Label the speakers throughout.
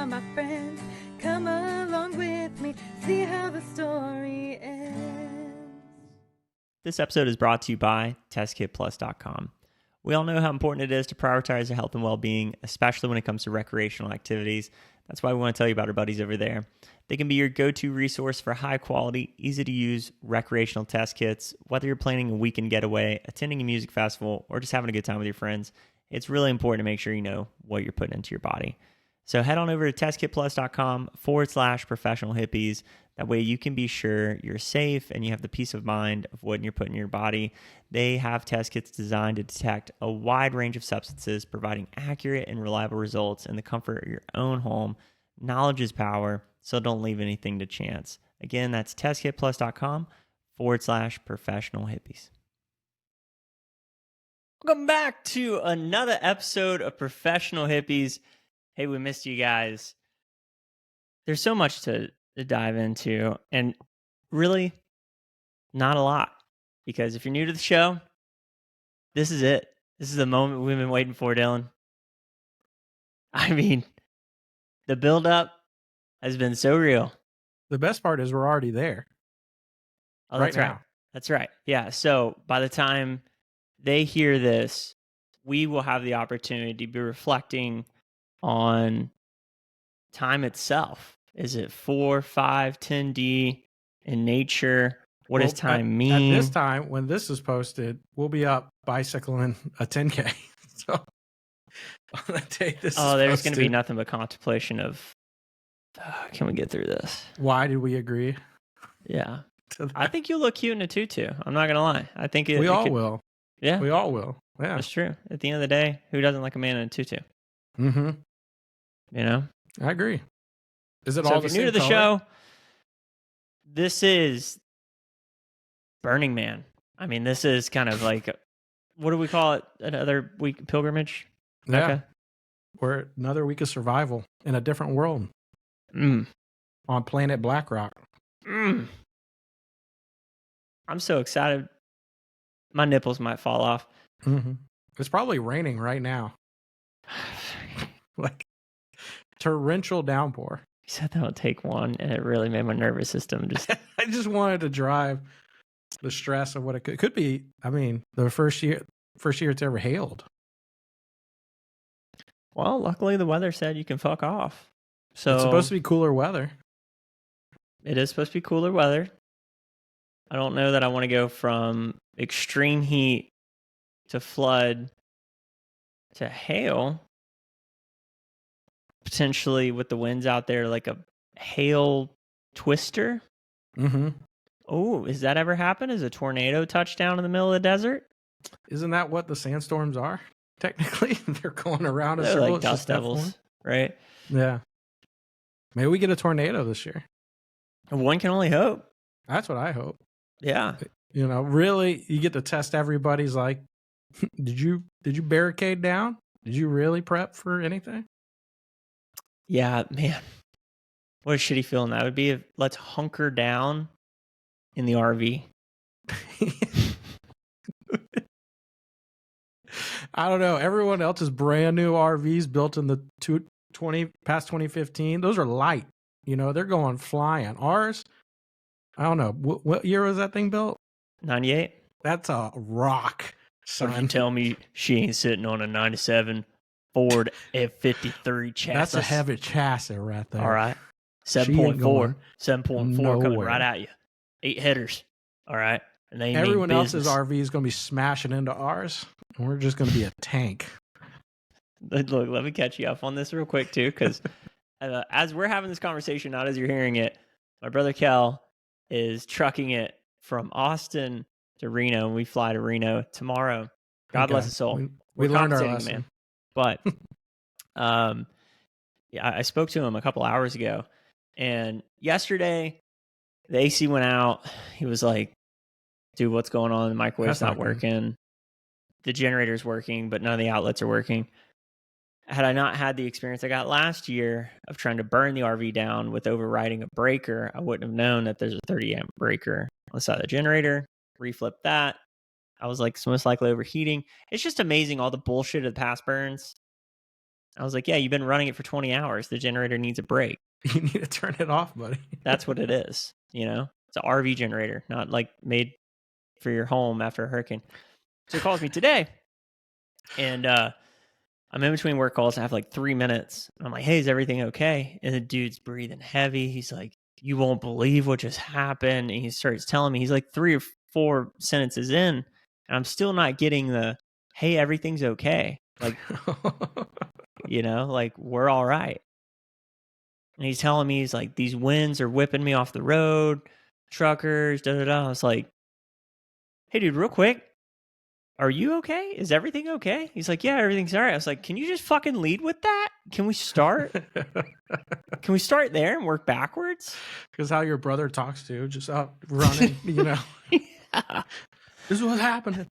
Speaker 1: are my friends. Come along with me, see how the story ends.
Speaker 2: This episode is brought to you by testkitplus.com. We all know how important it is to prioritize your health and well-being, especially when it comes to recreational activities. That's why we want to tell you about our buddies over there. They can be your go-to resource for high-quality, easy-to-use recreational test kits. Whether you're planning a weekend getaway, attending a music festival, or just having a good time with your friends, it's really important to make sure you know what you're putting into your body. So head on over to testkitplus.com/professional hippies. That way you can be sure you're safe and you have the peace of mind of what you're putting in your body. They have test kits designed to detect a wide range of substances, providing accurate and reliable results in the comfort of your own home. Knowledge is power, so don't leave anything to chance. Again, that's testkitplus.com/professional hippies. Welcome back to another episode of Professional Hippies. Hey, we missed you guys. There's so much to dive into, and really not a lot, because if you're new to the show, this is it. This is the moment we've been waiting for, Dylan. I mean, the build-up has been so real.
Speaker 3: The best part is we're already there.
Speaker 2: Oh, that's right. That's right. Yeah, so by the time they hear this, we will have the opportunity to be reflecting on time itself. Is it 4, 5, 10D in nature? What does time mean?
Speaker 3: At this time, when this is posted, we'll be up bicycling a 10K. So on the day this is
Speaker 2: there's going to be nothing but contemplation of, can we get through this?
Speaker 3: Why did we agree?
Speaker 2: Yeah. I think you look cute in a tutu. I'm not going to lie. I think
Speaker 3: we all will.
Speaker 2: Yeah.
Speaker 3: We all will. Yeah.
Speaker 2: That's true. At the end of the day, who doesn't like a man in a tutu?
Speaker 3: Mm-hmm.
Speaker 2: You know?
Speaker 3: I agree. Is it
Speaker 2: so
Speaker 3: all
Speaker 2: if
Speaker 3: the
Speaker 2: you're
Speaker 3: same
Speaker 2: new to the
Speaker 3: color?
Speaker 2: show, this is Burning Man. I mean, this is kind of like, what do we call it? Another week pilgrimage?
Speaker 3: Yeah.
Speaker 2: Okay.
Speaker 3: We're another week of survival in a different world.
Speaker 2: On
Speaker 3: planet Blackrock.
Speaker 2: I'm so excited. My nipples might fall off.
Speaker 3: Mm-hmm. It's probably raining right now. Like torrential downpour.
Speaker 2: You said that would take one, and it really made my nervous system just...
Speaker 3: I just wanted to drive the stress of what it could be. I mean, the first year it's ever hailed.
Speaker 2: Well, luckily the weather said you can fuck off. So
Speaker 3: it's supposed to be cooler weather.
Speaker 2: It is supposed to be cooler weather. I don't know that I want to go from extreme heat to flood to hail. Potentially with the winds out there, like a hail twister.
Speaker 3: Mm-hmm.
Speaker 2: Oh, has that ever happened? Is a tornado touchdown in the middle of the desert?
Speaker 3: Isn't that what the sandstorms are? Technically, they're going around a
Speaker 2: They're
Speaker 3: circle.
Speaker 2: like dust devils, right?
Speaker 3: Yeah. Maybe we get a tornado this year.
Speaker 2: One can only hope.
Speaker 3: That's what I hope.
Speaker 2: Yeah.
Speaker 3: You know, really, you get to test everybody's like, did you barricade down? Did you really prep for anything?
Speaker 2: Yeah, man. What a shitty feeling that would be if let's hunker down in the RV.
Speaker 3: I don't know. Everyone else's brand new RVs built in the past 2015, those are light. You know, they're going flying. Ours, I don't know. What year was that thing built?
Speaker 2: 98.
Speaker 3: That's a rock, son.
Speaker 2: So you tell me she ain't sitting on a 97 Ford F53 chassis.
Speaker 3: That's a heavy chassis right there.
Speaker 2: All right. 7.4. 7.4 coming right at you. 8 headers. All right. And they
Speaker 3: everyone else's RV is going to be smashing into ours. And we're just going to be a tank.
Speaker 2: Look, let me catch you up on this real quick, too, because as we're having this conversation, not as you're hearing it, my brother Kel is trucking it from Austin to Reno, and we fly to Reno tomorrow. God bless his soul.
Speaker 3: We learned our lesson. Man.
Speaker 2: But yeah, I spoke to him a couple hours ago, and yesterday the AC went out. He was like, dude, what's going on? The microwave's not working. The generator's working, but none of the outlets are working. Had I not had the experience I got last year of trying to burn the RV down with overriding a breaker, I wouldn't have known that there's a 30 amp breaker on the side of the generator. Reflip that. I was like, it's most likely overheating. It's just amazing all the bullshit of the past burns I was like, yeah, you've been running it for 20 hours. The generator needs a break.
Speaker 3: You need to turn it off, buddy.
Speaker 2: That's what it is. You know, it's an RV generator, not like made for your home after a hurricane. So he calls me today, and I'm in between work calls. I have like 3 minutes. And I'm like, hey, is everything okay? And the dude's breathing heavy. He's like, you won't believe what just happened. And he starts telling me, he's like 3 or 4 sentences in, and I'm still not getting the, hey, everything's okay. Like, you know, like we're all right. And he's telling me, he's like, these winds are whipping me off the road, truckers, da da da. I was like, hey, dude, real quick, are you okay? Is everything okay? He's like, yeah, everything's all right. I was like, can you just fucking lead with that? Can we start? Can we start there and work backwards?
Speaker 3: Because how your brother talks to you, just out running, you know.
Speaker 2: Yeah.
Speaker 3: This is what's happening.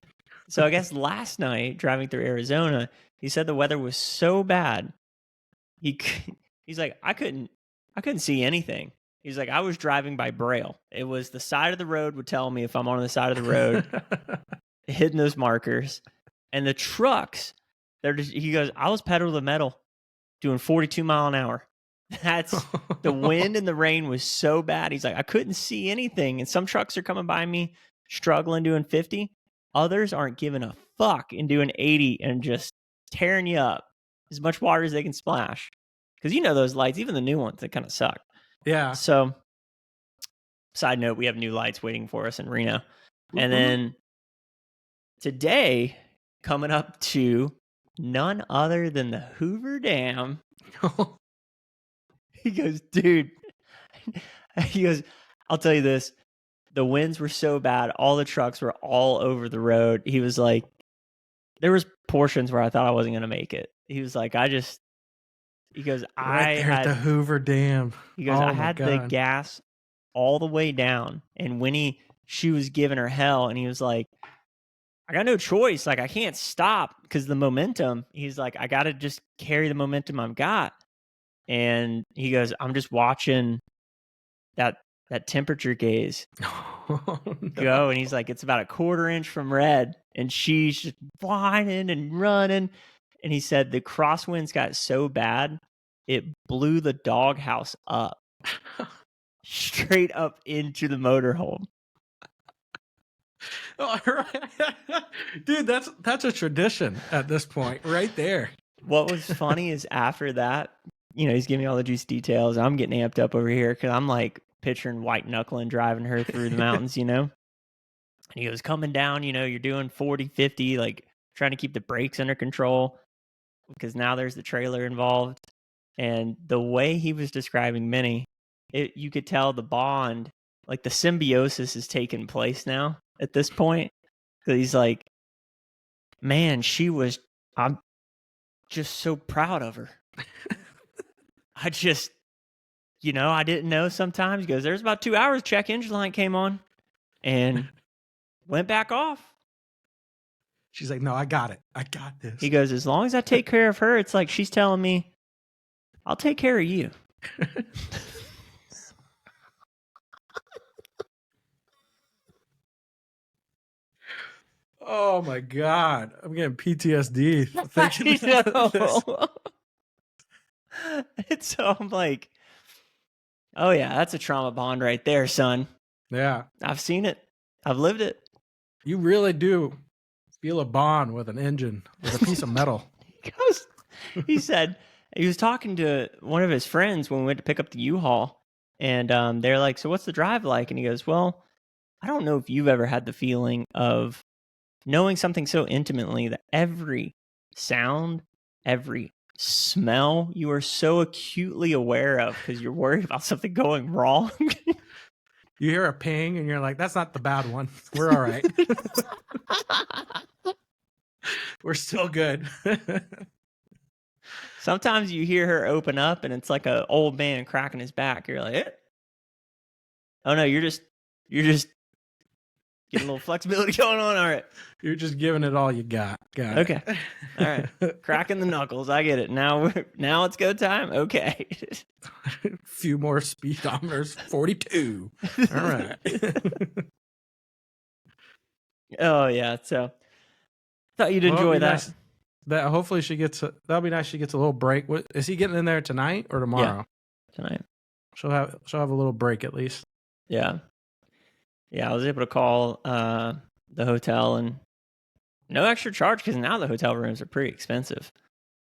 Speaker 2: So I guess last night, driving through Arizona, he said the weather was so bad. He's like, I couldn't see anything. He's like, I was driving by Braille. It was the side of the road would tell me if I'm on the side of the road, hitting those markers. And the trucks, they're just, he goes, I was pedal to the metal doing 42 mile an hour. That's the wind and the rain was so bad. He's like, I couldn't see anything. And some trucks are coming by me struggling doing 50. Others aren't giving a fuck and doing 80 and just tearing you up as much water as they can splash. Because you know those lights, even the new ones, they kind of suck.
Speaker 3: Yeah.
Speaker 2: So, side note, we have new lights waiting for us in Reno. And then today, coming up to none other than the Hoover Dam. He goes, dude, he goes, I'll tell you this. The winds were so bad. All the trucks were all over the road. He was like, there was portions where I thought I wasn't going to make it. He was like, he goes,
Speaker 3: right there at the Hoover Dam.
Speaker 2: He goes, I had the gas all the way down. And Winnie, she was giving her hell. And he was like, I got no choice. Like, I can't stop because the momentum. He's like, I got to just carry the momentum I've got. And he goes, I'm just watching that temperature gaze go. And he's like, it's about a 1/4 inch from red. And she's just whining and running. And he said the crosswinds got so bad, it blew the doghouse up straight up into the motorhome.
Speaker 3: Oh, right. Dude, that's a tradition at this point, right there.
Speaker 2: What was funny is after that, you know, he's giving me all the juicy details. I'm getting amped up over here because I'm like picturing white knuckling driving her through the mountains, you know? And he goes, coming down, you know, you're doing 40, 50, like trying to keep the brakes under control because now there's the trailer involved. And the way he was describing Minnie, you could tell the bond, like the symbiosis is taking place now at this point. Because he's like, man, I'm just so proud of her. I just, you know, I didn't know sometimes. He goes, there's about 2 hours check engine light came on and went back off.
Speaker 3: She's like, no, I got it. I got this.
Speaker 2: He goes, as long as I take care of her, it's like she's telling me, I'll take care of you.
Speaker 3: Oh my God. I'm getting PTSD thinking about this.
Speaker 2: And so I'm like, oh yeah, that's a trauma bond right there, son.
Speaker 3: Yeah.
Speaker 2: I've seen it. I've lived it.
Speaker 3: You really do feel a bond with an engine, with a piece of metal.
Speaker 2: He said, he was talking to one of his friends when we went to pick up the U-Haul. And they're like, so what's the drive like? And he goes, well, I don't know if you've ever had the feeling of knowing something so intimately that every sound, every smell you are so acutely aware of because you're worried about something going wrong.
Speaker 3: You hear a ping and you're like, that's not the bad one. We're all right. We're still good.
Speaker 2: Sometimes you hear her open up and it's like an old man cracking his back. You're like, eh? Oh no, you're just getting a little flexibility going on. All right.
Speaker 3: You're just giving it all you got.
Speaker 2: Okay. All right. Cracking the knuckles. I get it. Now it's go time. Okay.
Speaker 3: A few more speedometers. 42. All right.
Speaker 2: Oh yeah. So thought you'd enjoy that.
Speaker 3: that hopefully she gets. That'll be nice. She gets a little break. What, is he getting in there tonight or tomorrow?
Speaker 2: Tonight.
Speaker 3: She'll have a little break at least.
Speaker 2: Yeah. I was able to call the hotel and no extra charge because now the hotel rooms are pretty expensive.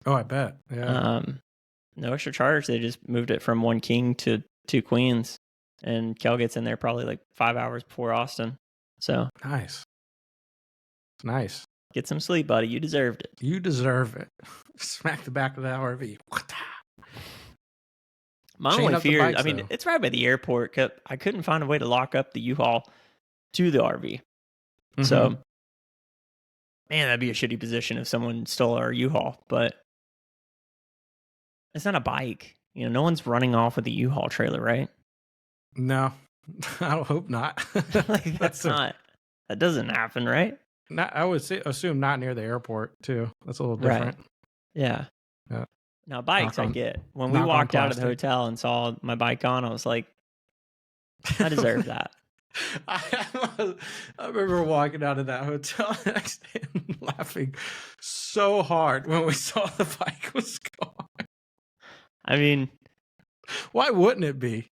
Speaker 3: Oh, I bet. Yeah.
Speaker 2: No extra charge. They just moved it from 1 king to 2 queens, and Kel gets in there probably like 5 hours before Austin. So
Speaker 3: nice. It's nice.
Speaker 2: Get some sleep, buddy. You deserved it.
Speaker 3: You deserve it. Smack the back of the RV.
Speaker 2: My only fear, I mean, it's right by the airport. I couldn't find a way to lock up the U-Haul to the RV. Mm-hmm. So, man, that'd be a shitty position if someone stole our U-Haul. But it's not a bike. You know, no one's running off with a U-Haul trailer, right?
Speaker 3: No, I hope not.
Speaker 2: Like, that doesn't happen, right?
Speaker 3: I would assume not near the airport too. That's a little different.
Speaker 2: Right. Yeah. Now bikes, I get. When we walked out of the hotel and saw my bike on, I was like, I deserve that.
Speaker 3: I remember walking out of that hotel next day and laughing so hard when we saw the bike was gone.
Speaker 2: I mean,
Speaker 3: why wouldn't it be?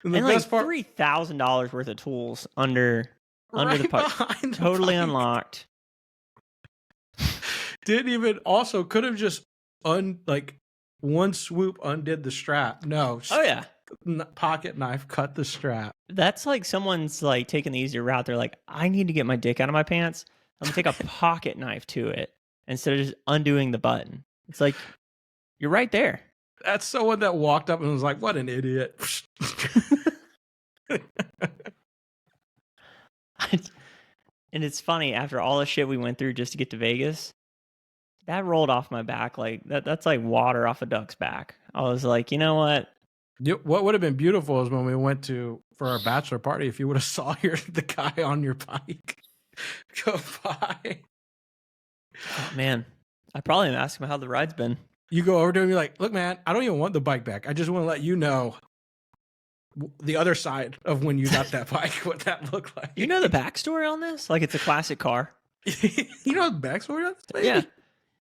Speaker 2: And the best part, $3,000 worth of tools under the bike, totally unlocked.
Speaker 3: Didn't even also could have just one swoop undid the strap. No.
Speaker 2: Oh yeah.
Speaker 3: Pocket knife cut the strap.
Speaker 2: That's like someone's like taking the easier route. They're like, I need to get my dick out of my pants. I'm gonna take a pocket knife to it instead of just undoing the button. It's like, you're right there.
Speaker 3: That's someone that walked up and was like, what an idiot.
Speaker 2: And it's funny, after all the shit we went through just to get to Vegas, that rolled off my back like that's like water off a duck's back. I was like, you know what?
Speaker 3: What would have been beautiful is when we went for our bachelor party, if you would have saw the guy on your bike go by.
Speaker 2: Oh man, I probably asked him how the ride's been.
Speaker 3: You go over to him and you're like, look, man, I don't even want the bike back. I just want to let you know the other side of when you got that bike, what that looked like.
Speaker 2: You know the backstory on this? Like, it's a classic car.
Speaker 3: You know the backstory on this?
Speaker 2: Yeah.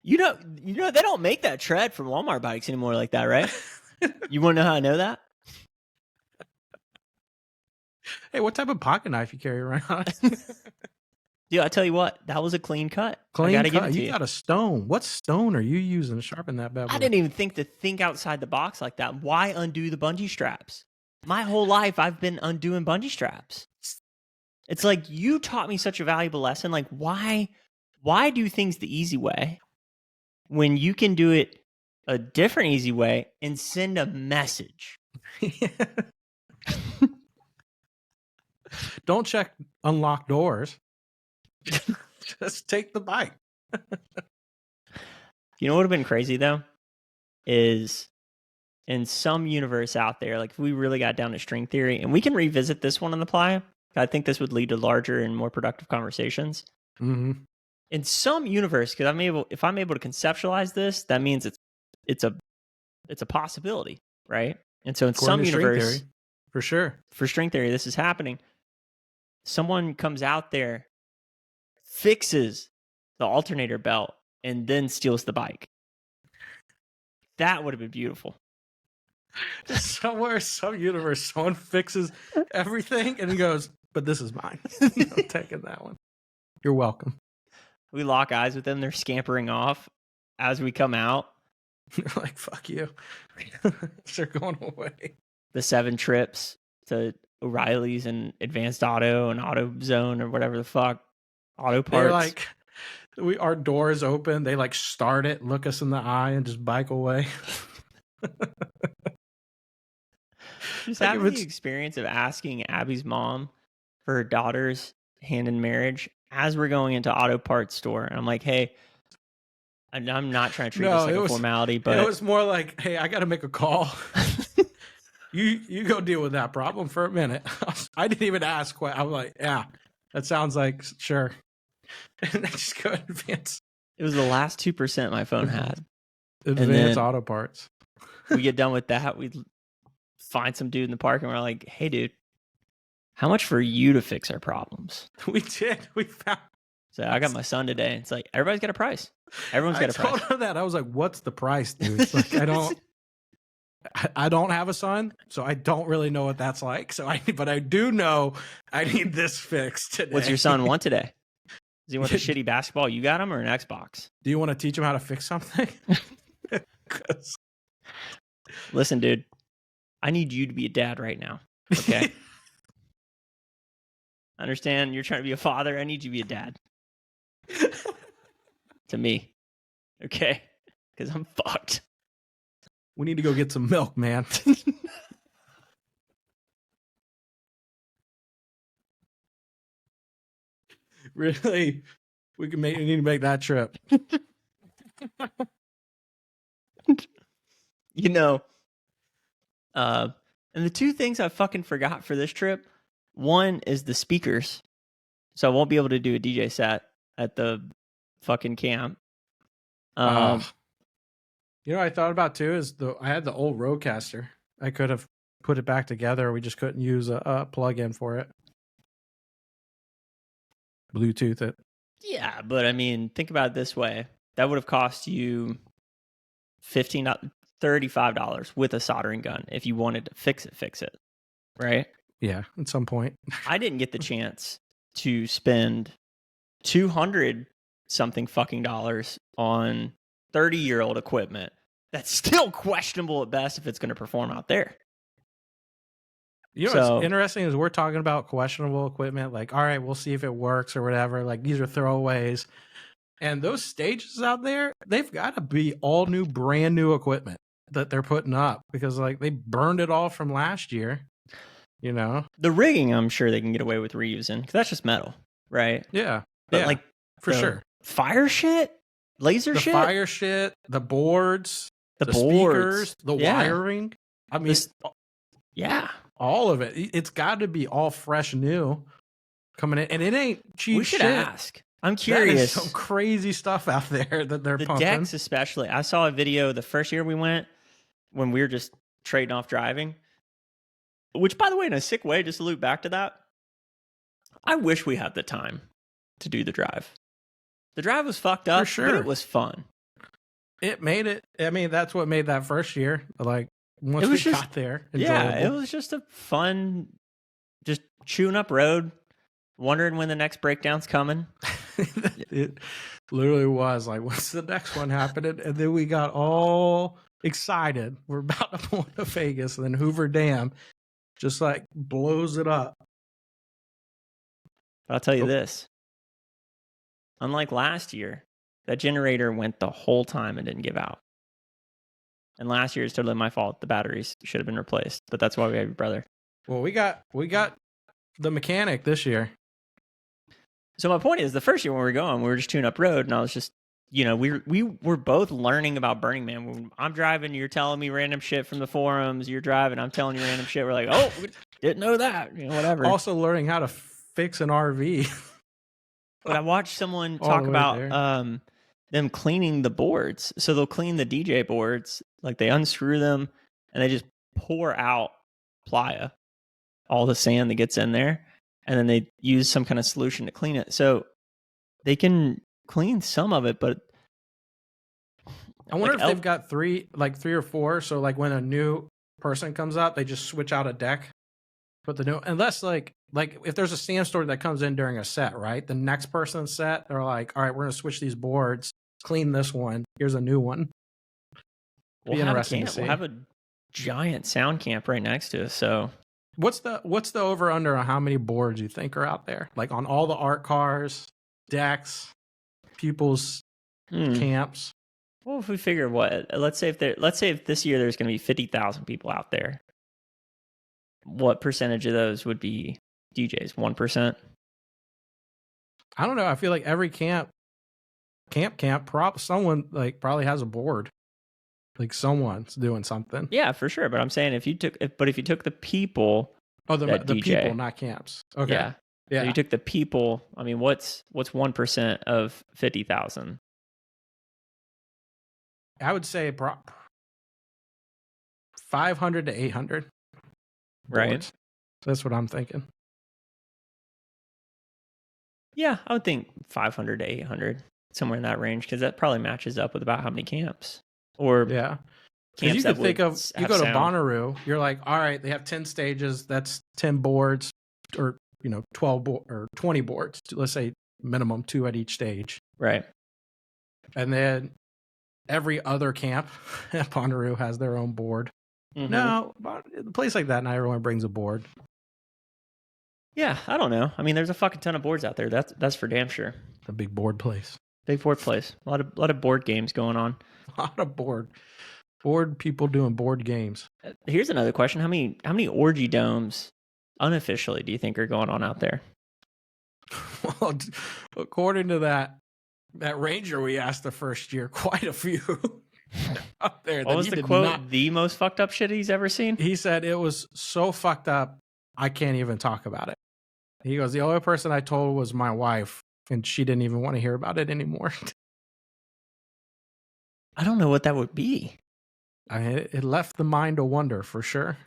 Speaker 2: You know, they don't make that tread from Walmart bikes anymore like that, right? You want to know how I know that?
Speaker 3: Hey, what type of pocket knife you carry around?
Speaker 2: Dude, I tell you what, that was a clean cut.
Speaker 3: Clean cut. You got a stone. What stone are you using to sharpen that bad boy?
Speaker 2: I didn't even think outside the box like that. Why undo the bungee straps? My whole life, I've been undoing bungee straps. It's like, you taught me such a valuable lesson. Like, why do things the easy way when you can do it a different easy way and send a message?
Speaker 3: Don't check unlocked doors. Just take the bike.
Speaker 2: You know what would have been crazy though? Is in some universe out there, like if we really got down to string theory, and we can revisit this one on the fly, I think this would lead to larger and more productive conversations.
Speaker 3: Mm-hmm.
Speaker 2: In some universe, because if I'm able to conceptualize this, that means it's a possibility, right? And so in some universe,
Speaker 3: theory, for sure,
Speaker 2: for string theory, this is happening. Someone comes out there, fixes the alternator belt, and then steals the bike. That would have been beautiful.
Speaker 3: Somewhere, some universe, someone fixes everything and he goes, but this is mine. I'm taking that one. You're welcome.
Speaker 2: We lock eyes with them. They're scampering off as we come out.
Speaker 3: You're like, fuck you. They're going away.
Speaker 2: The 7 trips to O'Reilly's and Advanced Auto and AutoZone or whatever the fuck. Auto parts.
Speaker 3: They're like, our doors open. They like start it, look us in the eye, and just bike away.
Speaker 2: Just having the experience of asking Abby's mom for her daughter's hand in marriage as we're going into auto parts store. And I'm like, hey, I'm not trying to treat this like a formality, but
Speaker 3: it was more like, hey, I got to make a call. You go deal with that problem for a minute. I didn't even ask. I was like, yeah, that sounds like, sure. And I just go advance.
Speaker 2: It was the last 2% my phone had.
Speaker 3: Advanced auto parts.
Speaker 2: We get done with that. We find some dude in the park and we're like, hey, dude, how much for you to fix our problems?
Speaker 3: We did. We found
Speaker 2: So I got my son today. It's like everybody's got a price. Everyone's got a
Speaker 3: I told
Speaker 2: price.
Speaker 3: her that. I was like, "What's the price, dude?" It's like, I don't have a son, so I don't really know what that's like. But I do know I need this fixed today.
Speaker 2: What's your son want today? Does he want a shitty basketball? You got him or an Xbox?
Speaker 3: Do you want to teach him how to fix something?
Speaker 2: Listen, dude, I need you to be a dad right now. Okay. I understand you're trying to be a father. I need you to be a dad. To me. Okay. Because I'm fucked.
Speaker 3: We need to go get some milk, man. Really? We need to make that trip.
Speaker 2: You know, and the two things I fucking forgot for this trip, one is the speakers. So I won't be able to do a DJ set at the fucking camp.
Speaker 3: You know what I thought about too is I had the old Rodecaster. I could have put it back together. We just couldn't use a plug-in for it. Bluetooth it.
Speaker 2: Yeah, but I mean, think about it this way. That would have cost you $35 with a soldering gun if you wanted to fix it. Right?
Speaker 3: Yeah, at some point.
Speaker 2: I didn't get the chance to spend 200 something fucking dollars on 30-year-old equipment that's still questionable at best if it's going to perform out there.
Speaker 3: You know what's interesting is we're talking about questionable equipment. Like, all right, we'll see if it works or whatever. Like, these are throwaways. And those stages out there, they've got to be all new, brand new equipment that they're putting up because, like, they burned it all from last year. You know?
Speaker 2: The rigging, I'm sure they can get away with reusing because that's just metal, right?
Speaker 3: Yeah.
Speaker 2: But,
Speaker 3: yeah,
Speaker 2: like,
Speaker 3: for sure.
Speaker 2: Fire shit? Laser shit?
Speaker 3: The fire shit, the boards, the
Speaker 2: boards.
Speaker 3: Speakers, the wiring. I mean,
Speaker 2: yeah.
Speaker 3: All of it. It's got to be all fresh new coming in. And it ain't cheap
Speaker 2: We should
Speaker 3: shit.
Speaker 2: ask. I'm curious.
Speaker 3: There's some crazy stuff out there that they're pumping.
Speaker 2: The decks especially. I saw a video the first year we went when we were just trading off driving, which, by the way, in a sick way, just to loop back to that, I wish we had the time to do the drive. The drive was fucked up, but it was fun.
Speaker 3: It made it. I mean, that's what made that first year. Like, once we got there.
Speaker 2: Yeah, it was just a fun, just chewing up road, wondering when the next breakdown's coming.
Speaker 3: It literally was like, what's the next one happening? And then we got all excited. We're about to pull to Vegas, and then Hoover Dam just like blows it up.
Speaker 2: But I'll tell you this. Unlike last year, that generator went the whole time and didn't give out. And last year, it's totally my fault. The batteries should have been replaced. But that's why we have your brother.
Speaker 3: Well, we got the mechanic this year.
Speaker 2: So my point is, the first year when we were going, we were just tuning up road, and I was just, you know, we were both learning about Burning Man. When I'm driving, you're telling me random shit from the forums. You're driving, I'm telling you random shit. We're like, oh, didn't know that. You know, whatever.
Speaker 3: Also learning how to fix an RV.
Speaker 2: But I watched someone talk about them cleaning the boards. So they'll clean the DJ boards, like they unscrew them, and they just pour out playa, all the sand that gets in there, and then they use some kind of solution to clean it. So they can clean some of it, but
Speaker 3: I wonder if they've got three or four. So like when a new person comes up, they just switch out a deck, put the new, unless like if there's a sandstorm that comes in during a set, right? The next person's set, they're like, all right, we're going to switch these boards, clean this one. Here's a new one.
Speaker 2: We'll have a giant sound camp right next to us. So
Speaker 3: what's the over under on how many boards you think are out there? Like on all the art cars, decks, pupils, camps.
Speaker 2: Well, if we figure let's say if this year there's going to be 50,000 people out there, what percentage of those would be DJs? 1%?
Speaker 3: I don't know. I feel like every camp, someone like probably has a board. Like someone's doing something.
Speaker 2: Yeah, for sure. But I'm saying if you took the people,
Speaker 3: the people, not camps. Okay.
Speaker 2: Yeah. So you took the people. I mean, what's 1% of 50,000?
Speaker 3: I would say 500 to 800.
Speaker 2: Right.
Speaker 3: Boards. That's what I'm thinking.
Speaker 2: Yeah, I would think 500 to 800, somewhere in that range, because that probably matches up with about how many camps or
Speaker 3: Yeah. Because
Speaker 2: camps
Speaker 3: you
Speaker 2: that
Speaker 3: could think
Speaker 2: would
Speaker 3: of, you
Speaker 2: have
Speaker 3: go to
Speaker 2: sound.
Speaker 3: Bonnaroo, you're like, all right, they have 10 stages, that's 10 boards, or 12 or 20 boards. Let's say minimum 2 at each stage,
Speaker 2: Right.
Speaker 3: and then every other camp at Bonnaroo has their own board.
Speaker 2: Mhm.
Speaker 3: No, a place like that, not everyone brings a board.
Speaker 2: Yeah, I don't know. I mean, there's a fucking ton of boards out there. That's for damn sure.
Speaker 3: It's a big board place.
Speaker 2: Big board place. A lot of board games going on.
Speaker 3: A lot of board people doing board games.
Speaker 2: Here's another question: How many orgy domes unofficially do you think are going on out there?
Speaker 3: Well, according to that ranger we asked the first year, quite a few out there.
Speaker 2: What was the quote? The most fucked up shit he's ever seen?
Speaker 3: He said it was so fucked up, I can't even talk about it. He goes, the only person I told was my wife, and she didn't even want to hear about it anymore.
Speaker 2: I don't know what that would be.
Speaker 3: I mean, it left the mind to wonder for sure.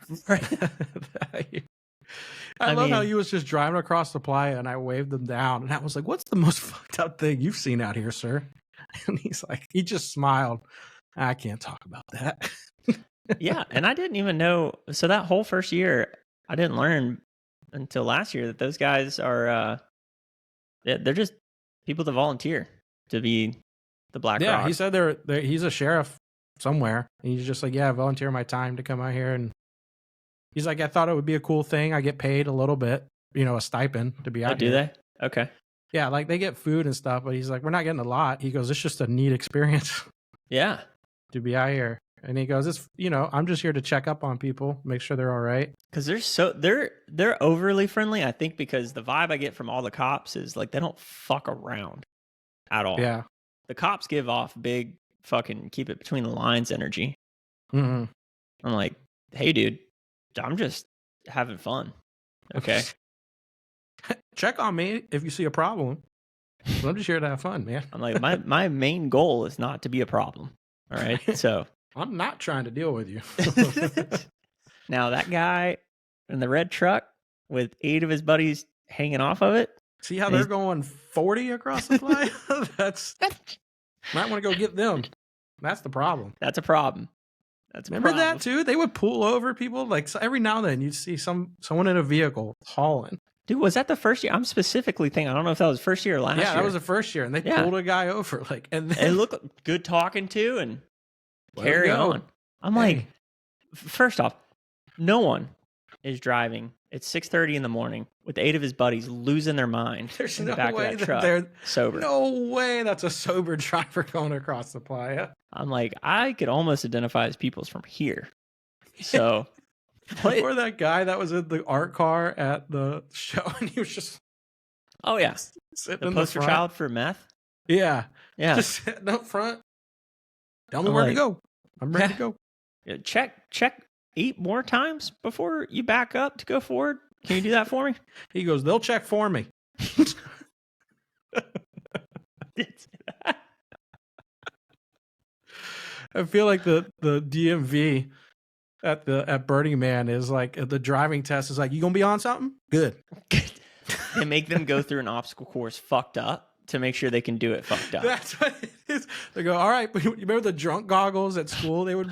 Speaker 3: I love how he was just driving across the playa, and I waved him down, and I was like, what's the most fucked up thing you've seen out here, sir? And he's like, he just smiled. I can't talk about that.
Speaker 2: Yeah, and I didn't even know. So that whole first year, I didn't learn until last year that those guys are they're just people that volunteer to be the Black Rock.
Speaker 3: He said he's a sheriff somewhere. He's just like, yeah, I volunteer my time to come out here, and he's like, I thought it would be a cool thing. I get paid a little bit, a stipend to be out
Speaker 2: here. Do they? Okay.
Speaker 3: Yeah, like they get food and stuff, but he's like, we're not getting a lot. He goes, it's just a neat experience.
Speaker 2: Yeah.
Speaker 3: To be out here. And he goes, it's I'm just here to check up on people, make sure they're all right.
Speaker 2: Because they're overly friendly, I think, because the vibe I get from all the cops is like they don't fuck around at all.
Speaker 3: Yeah.
Speaker 2: The cops give off big fucking keep it between the lines energy.
Speaker 3: Mm-hmm.
Speaker 2: I'm like, hey dude, I'm just having fun. Okay.
Speaker 3: Check on me if you see a problem. I'm just here to have fun, man.
Speaker 2: I'm like, my main goal is not to be a problem. All right. So
Speaker 3: I'm not trying to deal with you.
Speaker 2: Now that guy in the red truck with 8 of his buddies hanging off of it.
Speaker 3: See how they're going 40 across the playa? Might want to go get them. That's the problem.
Speaker 2: That's a problem.
Speaker 3: Remember that too? They would pull over people like every now and then. You'd see someone in a vehicle hauling.
Speaker 2: Dude, was that the first year? I'm specifically thinking. I don't know if that was first year or last year.
Speaker 3: Yeah, that was the first year, and they pulled a guy over. And
Speaker 2: it looked good talking to, and carry on. I'm like, first off, no one is driving at 6:30 in the morning with 8 of his buddies losing their mind.
Speaker 3: There's
Speaker 2: in the
Speaker 3: no
Speaker 2: back
Speaker 3: way
Speaker 2: of that truck,
Speaker 3: they're
Speaker 2: sober.
Speaker 3: No way that's a sober driver going across the playa.
Speaker 2: I'm like, I could almost identify as people's from here. So,
Speaker 3: or that guy that was in the art car at the show, and he was just,
Speaker 2: the poster child for meth.
Speaker 3: Yeah,
Speaker 2: yeah,
Speaker 3: just sitting up front. Tell me where to go. I'm ready to go.
Speaker 2: Check 8 more times before you back up to go forward. Can you do that for me?
Speaker 3: He goes, they'll check for me. I feel like the DMV at Burning Man is like the driving test is like, you gonna be on something? Good.
Speaker 2: They make them go through an obstacle course fucked up to make sure they can do it fucked up.
Speaker 3: That's what it is. They go, all right, but you remember the drunk goggles at school? They would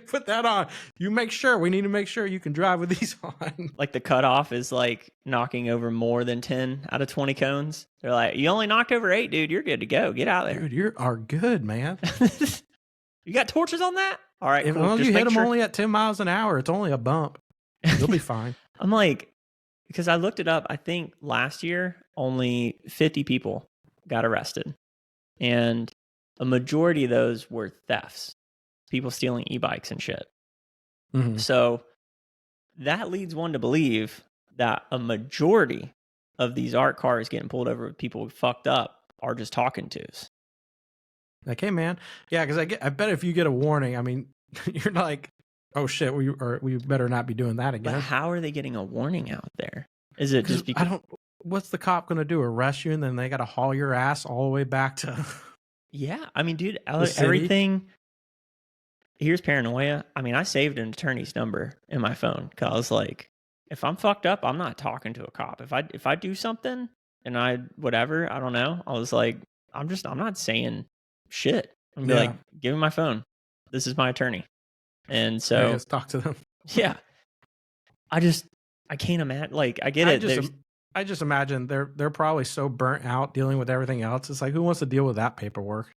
Speaker 3: put that on. We need to make sure you can drive with these on.
Speaker 2: Like the cutoff is like knocking over more than 10 out of 20 cones. They're like, you only knocked over 8, dude. You're good to go. Get out there.
Speaker 3: Dude, you are good, man.
Speaker 2: You got torches on that? All right.
Speaker 3: If cool. You hit them only at 10 miles an hour, it's only a bump. You'll be fine.
Speaker 2: I'm like, because I looked it up. I think last year only 50 people got arrested, and a majority of those were thefts, people stealing e-bikes and shit. Mm-hmm. So that leads one to believe that a majority of these art cars getting pulled over with people fucked up are just talking tos.
Speaker 3: Like, hey man, yeah, because I bet if you get a warning, I mean, you're like, oh shit, we better not be doing that again.
Speaker 2: But how are they getting a warning out there? Is it just because
Speaker 3: what's the cop going to do? Arrest you, and then they got to haul your ass all the way back to...
Speaker 2: Yeah, I mean, dude, everything... Here's paranoia. I mean, I saved an attorney's number in my phone because I was like, if I'm fucked up, I'm not talking to a cop. If I do something, and I don't know. I was like, I'm not saying shit. I'm gonna be like, give me my phone. This is my attorney. And so
Speaker 3: let's talk to them.
Speaker 2: yeah, I can't imagine. Like, I get it.
Speaker 3: I just imagine they're probably so burnt out dealing with everything else. It's like, who wants to deal with that paperwork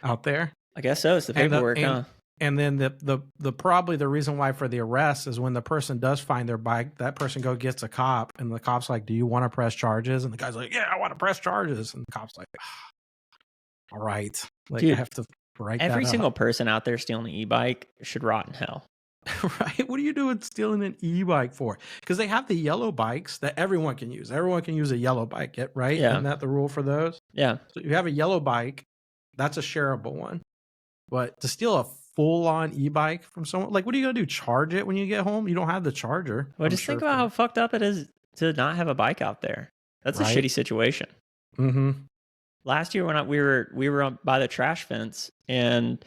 Speaker 3: out there?
Speaker 2: I guess so. It's the paperwork, huh?
Speaker 3: And then the probably the reason why for the arrest is when the person does find their bike, that person gets a cop, and the cop's like, "Do you want to press charges?" And the guy's like, "Yeah, I want to press charges." And the cop's like, "All right, like,
Speaker 2: dude,
Speaker 3: I have to write
Speaker 2: every
Speaker 3: that
Speaker 2: single
Speaker 3: up.
Speaker 2: person out there stealing an e-bike should rot in hell."
Speaker 3: Right? What are you doing stealing an e-bike for? Because they have the yellow bikes that everyone can use. Everyone can use a yellow bike, right?
Speaker 2: Yeah.
Speaker 3: Isn't that the rule for those?
Speaker 2: Yeah.
Speaker 3: So you have a yellow bike, that's a shareable one. But to steal a full-on e-bike from someone, like, what are you gonna do? Charge it when you get home? You don't have the charger.
Speaker 2: Well, just think about how fucked up it is to not have a bike out there. That's a shitty situation.
Speaker 3: Mm-hmm.
Speaker 2: Last year when we were by the trash fence, and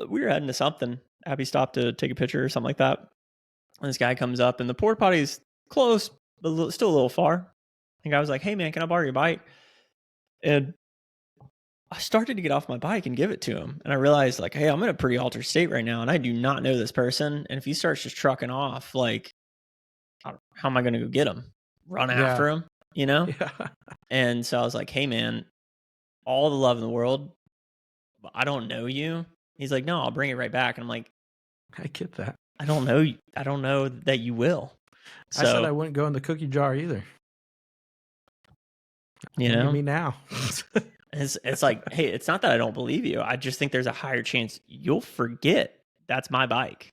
Speaker 2: we were heading to something. Abby stopped to take a picture or something like that. And this guy comes up, and the porta potty's close, but still a little far. And guy was like, "Hey man, can I borrow your bike?" And I started to get off my bike and give it to him. And I realized, like, hey, I'm in a pretty altered state right now, and I do not know this person. And if he starts just trucking off, like, how am I going to go get him? Run after him, you know?
Speaker 3: Yeah.
Speaker 2: And so I was like, hey man, all the love in the world, but I don't know you. He's like, no, I'll bring it right back. And I'm like,
Speaker 3: I get that.
Speaker 2: I don't know. I don't know that you will. So,
Speaker 3: I said I wouldn't go in the cookie jar either.
Speaker 2: You know,
Speaker 3: me now.
Speaker 2: It's like, hey, it's not that I don't believe you. I just think there's a higher chance you'll forget that's my bike.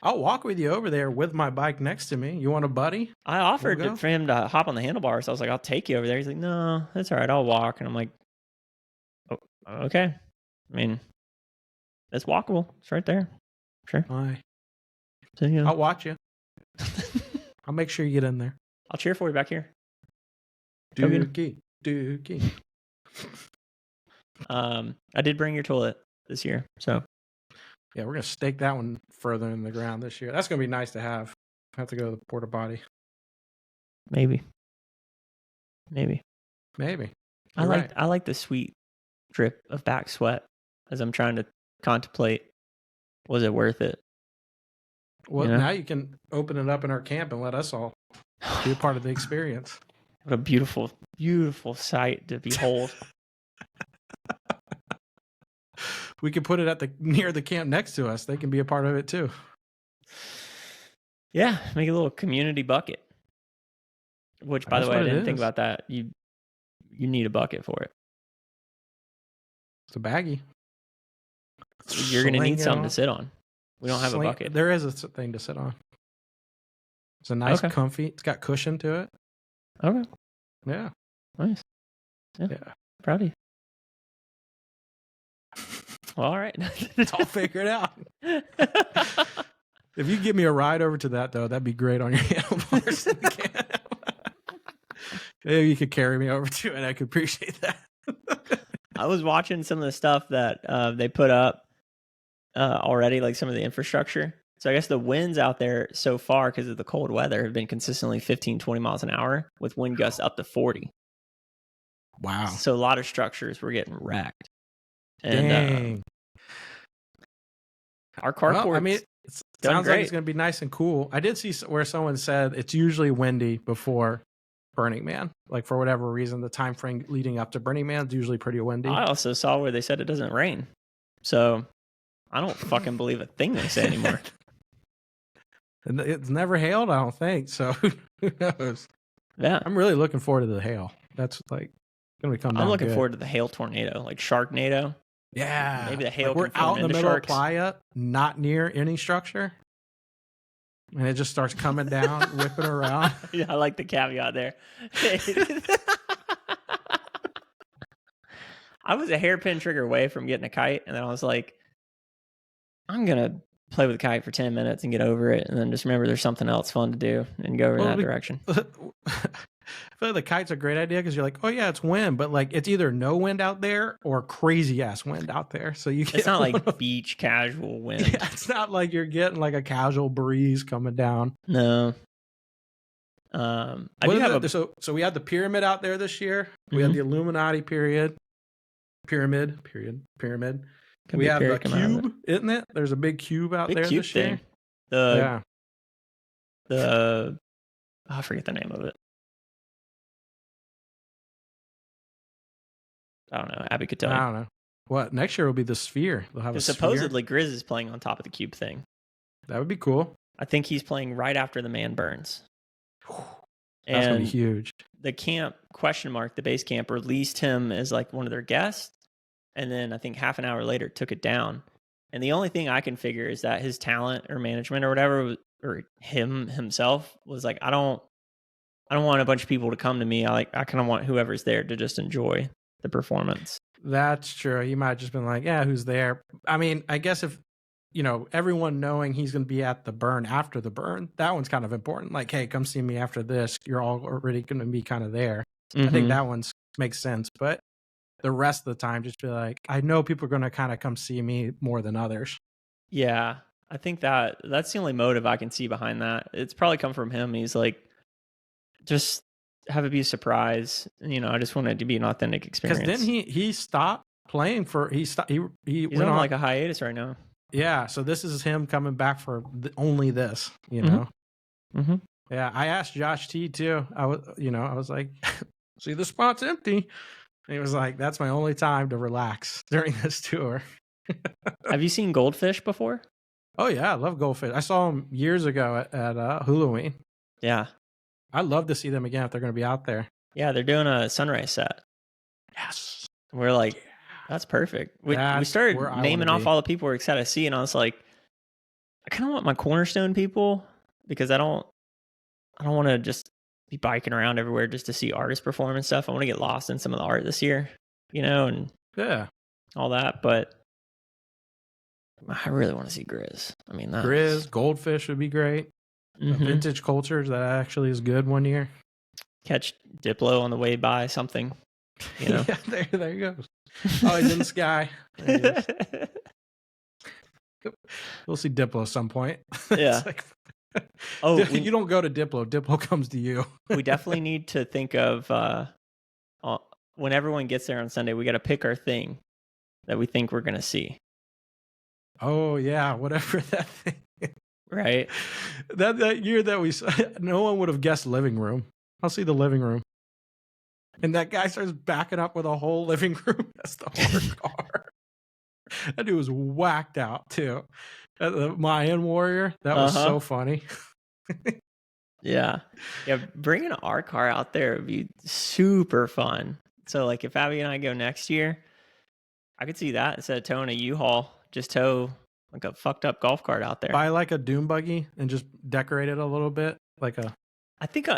Speaker 3: I'll walk with you over there with my bike next to me. You want a buddy?
Speaker 2: I offered for him to hop on the handlebars. So I was like, I'll take you over there. He's like, no, that's all right. I'll walk. And I'm like, oh, okay. I mean, it's walkable. It's right there. Sure.
Speaker 3: Why?
Speaker 2: So, you know.
Speaker 3: I'll watch you. I'll make sure you get in there.
Speaker 2: I'll cheer for you back here.
Speaker 3: Dookie.
Speaker 2: I did bring your toilet this year, so
Speaker 3: yeah, we're gonna stake that one further in the ground this year. That's gonna be nice to have. I have to go to the porta potty.
Speaker 2: Maybe. I like the sweet drip of back sweat as I'm trying to contemplate, was it worth it?
Speaker 3: Well, now you can open it up in our camp and let us all be a part of the experience.
Speaker 2: What a beautiful, beautiful sight to behold.
Speaker 3: We could put it near the camp next to us. They can be a part of it too.
Speaker 2: Yeah, make a little community bucket. Which, by the way, I didn't think about that. You need a bucket for it.
Speaker 3: It's a baggie.
Speaker 2: You're going to need something to sit on. We don't have a bucket.
Speaker 3: There is a thing to sit on. It's a nice, comfy. It's got cushion to it.
Speaker 2: Okay.
Speaker 3: Yeah.
Speaker 2: Nice. Yeah. Proud of you. Well, all right.
Speaker 3: It's all figured out. If you give me a ride over to that, though, that'd be great on your handlebars. Maybe you could carry me over to it. I could appreciate that.
Speaker 2: I was watching some of the stuff that they put up already, like some of the infrastructure. So I guess the winds out there so far, because of the cold weather, have been consistently 15, 20 miles an hour with wind gusts up to 40.
Speaker 3: Wow.
Speaker 2: So a lot of structures were getting wrecked.
Speaker 3: And, dang.
Speaker 2: Our carport.
Speaker 3: Well, I mean, it sounds like it's going to be nice and cool. I did see where someone said it's usually windy before Burning Man. Like, for whatever reason, the time frame leading up to Burning Man is usually pretty windy.
Speaker 2: I also saw where they said it doesn't rain. So I don't fucking believe a thing they say anymore.
Speaker 3: And it's never hailed, I don't think. So who knows?
Speaker 2: Yeah.
Speaker 3: I'm really looking forward to the hail. That's like going to come down.
Speaker 2: I'm looking forward to the hail tornado, like Sharknado.
Speaker 3: Yeah.
Speaker 2: Maybe the hail
Speaker 3: we're
Speaker 2: can
Speaker 3: out in the middle
Speaker 2: sharks.
Speaker 3: of Playa, not near any structure. And it just starts coming down, whipping around.
Speaker 2: Yeah, I like the caveat there. I was a hairpin trigger away from getting a kite, and then I was like, I'm going to play with the kite for 10 minutes and get over it, and then just remember there's something else fun to do and go over that direction.
Speaker 3: I feel like the kite's a great idea because you're like, oh yeah, it's wind, but like it's either no wind out there or crazy ass wind out there. So you get
Speaker 2: it's not like beach casual wind.
Speaker 3: Yeah, it's not like you're getting like a casual breeze coming down.
Speaker 2: No. I do have
Speaker 3: so we had the pyramid out there this year. We had the Illuminati pyramid. We have the cube, isn't it? There's a big cube out there this year.
Speaker 2: I forget the name of it. I don't know. Abby could tell you.
Speaker 3: I don't know. What, next year will be the sphere. They'll have a
Speaker 2: supposedly
Speaker 3: sphere.
Speaker 2: Grizz is playing on top of the cube thing.
Speaker 3: That would be cool.
Speaker 2: I think he's playing right after the man burns.
Speaker 3: That's going to be huge.
Speaker 2: The camp, the base camp, released him as like one of their guests. And then I think half an hour later took it down. And the only thing I can figure is that his talent or management or whatever, or himself was like, I don't want a bunch of people to come to me. I kind of want whoever's there to just enjoy the performance.
Speaker 3: That's true. He might have just been like, yeah, who's there? I mean, I guess if, everyone knowing he's going to be at the burn after the burn, that one's kind of important. Like, hey, come see me after this. You're all already going to be kind of there. I think that one makes sense. But the rest of the time, just be like, I know people are going to kind of come see me more than others.
Speaker 2: Yeah, I think that's the only motive I can see behind that. It's probably come from him. He's like, just have it be a surprise. I just want it to be an authentic experience.
Speaker 3: Because then he stopped playing
Speaker 2: he's went on like a hiatus right now.
Speaker 3: Yeah, so this is him coming back for only this, know.
Speaker 2: Mm-hmm.
Speaker 3: Yeah, I asked Josh T too. I was like, see, the spot's empty. And he was like, that's my only time to relax during this tour.
Speaker 2: Have you seen goldfish before?
Speaker 3: Oh yeah, I love goldfish. I saw them years ago at Halloween.
Speaker 2: Yeah.
Speaker 3: I'd love to see them again if they're going to be out there.
Speaker 2: Yeah, they're doing a sunrise set.
Speaker 3: Yes.
Speaker 2: We're like, that's perfect. We started naming off all the people we're excited to see, and I was like, I kind of want my cornerstone people, because I don't want to just be biking around everywhere just to see artists perform and stuff. I want to get lost in some of the art this year, and all that. But I really want to see Grizz. I mean,
Speaker 3: Grizz, goldfish would be great. Vintage cultures, that actually is good one year.
Speaker 2: Catch Diplo on the way by something.
Speaker 3: Yeah, there he goes. Oh, he's in the sky. We'll see Diplo at some point.
Speaker 2: Yeah.
Speaker 3: You don't go to Diplo. Diplo comes to you.
Speaker 2: We definitely need to think of when everyone gets there on Sunday, we got to pick our thing that we think we're going to see.
Speaker 3: Oh, yeah. Whatever that thing is.
Speaker 2: Right.
Speaker 3: That year that we saw, no one would have guessed living room. I'll see the living room. And that guy starts backing up with a whole living room. That's the whole car. That dude was whacked out too. The Mayan warrior. That was so funny.
Speaker 2: Yeah. Bringing our car out there would be super fun. So like if Abby and I go next year, I could see that instead of towing a U-Haul, just tow like a fucked up golf cart out there.
Speaker 3: Buy like a dune buggy and just decorate it a little bit, like a.
Speaker 2: I think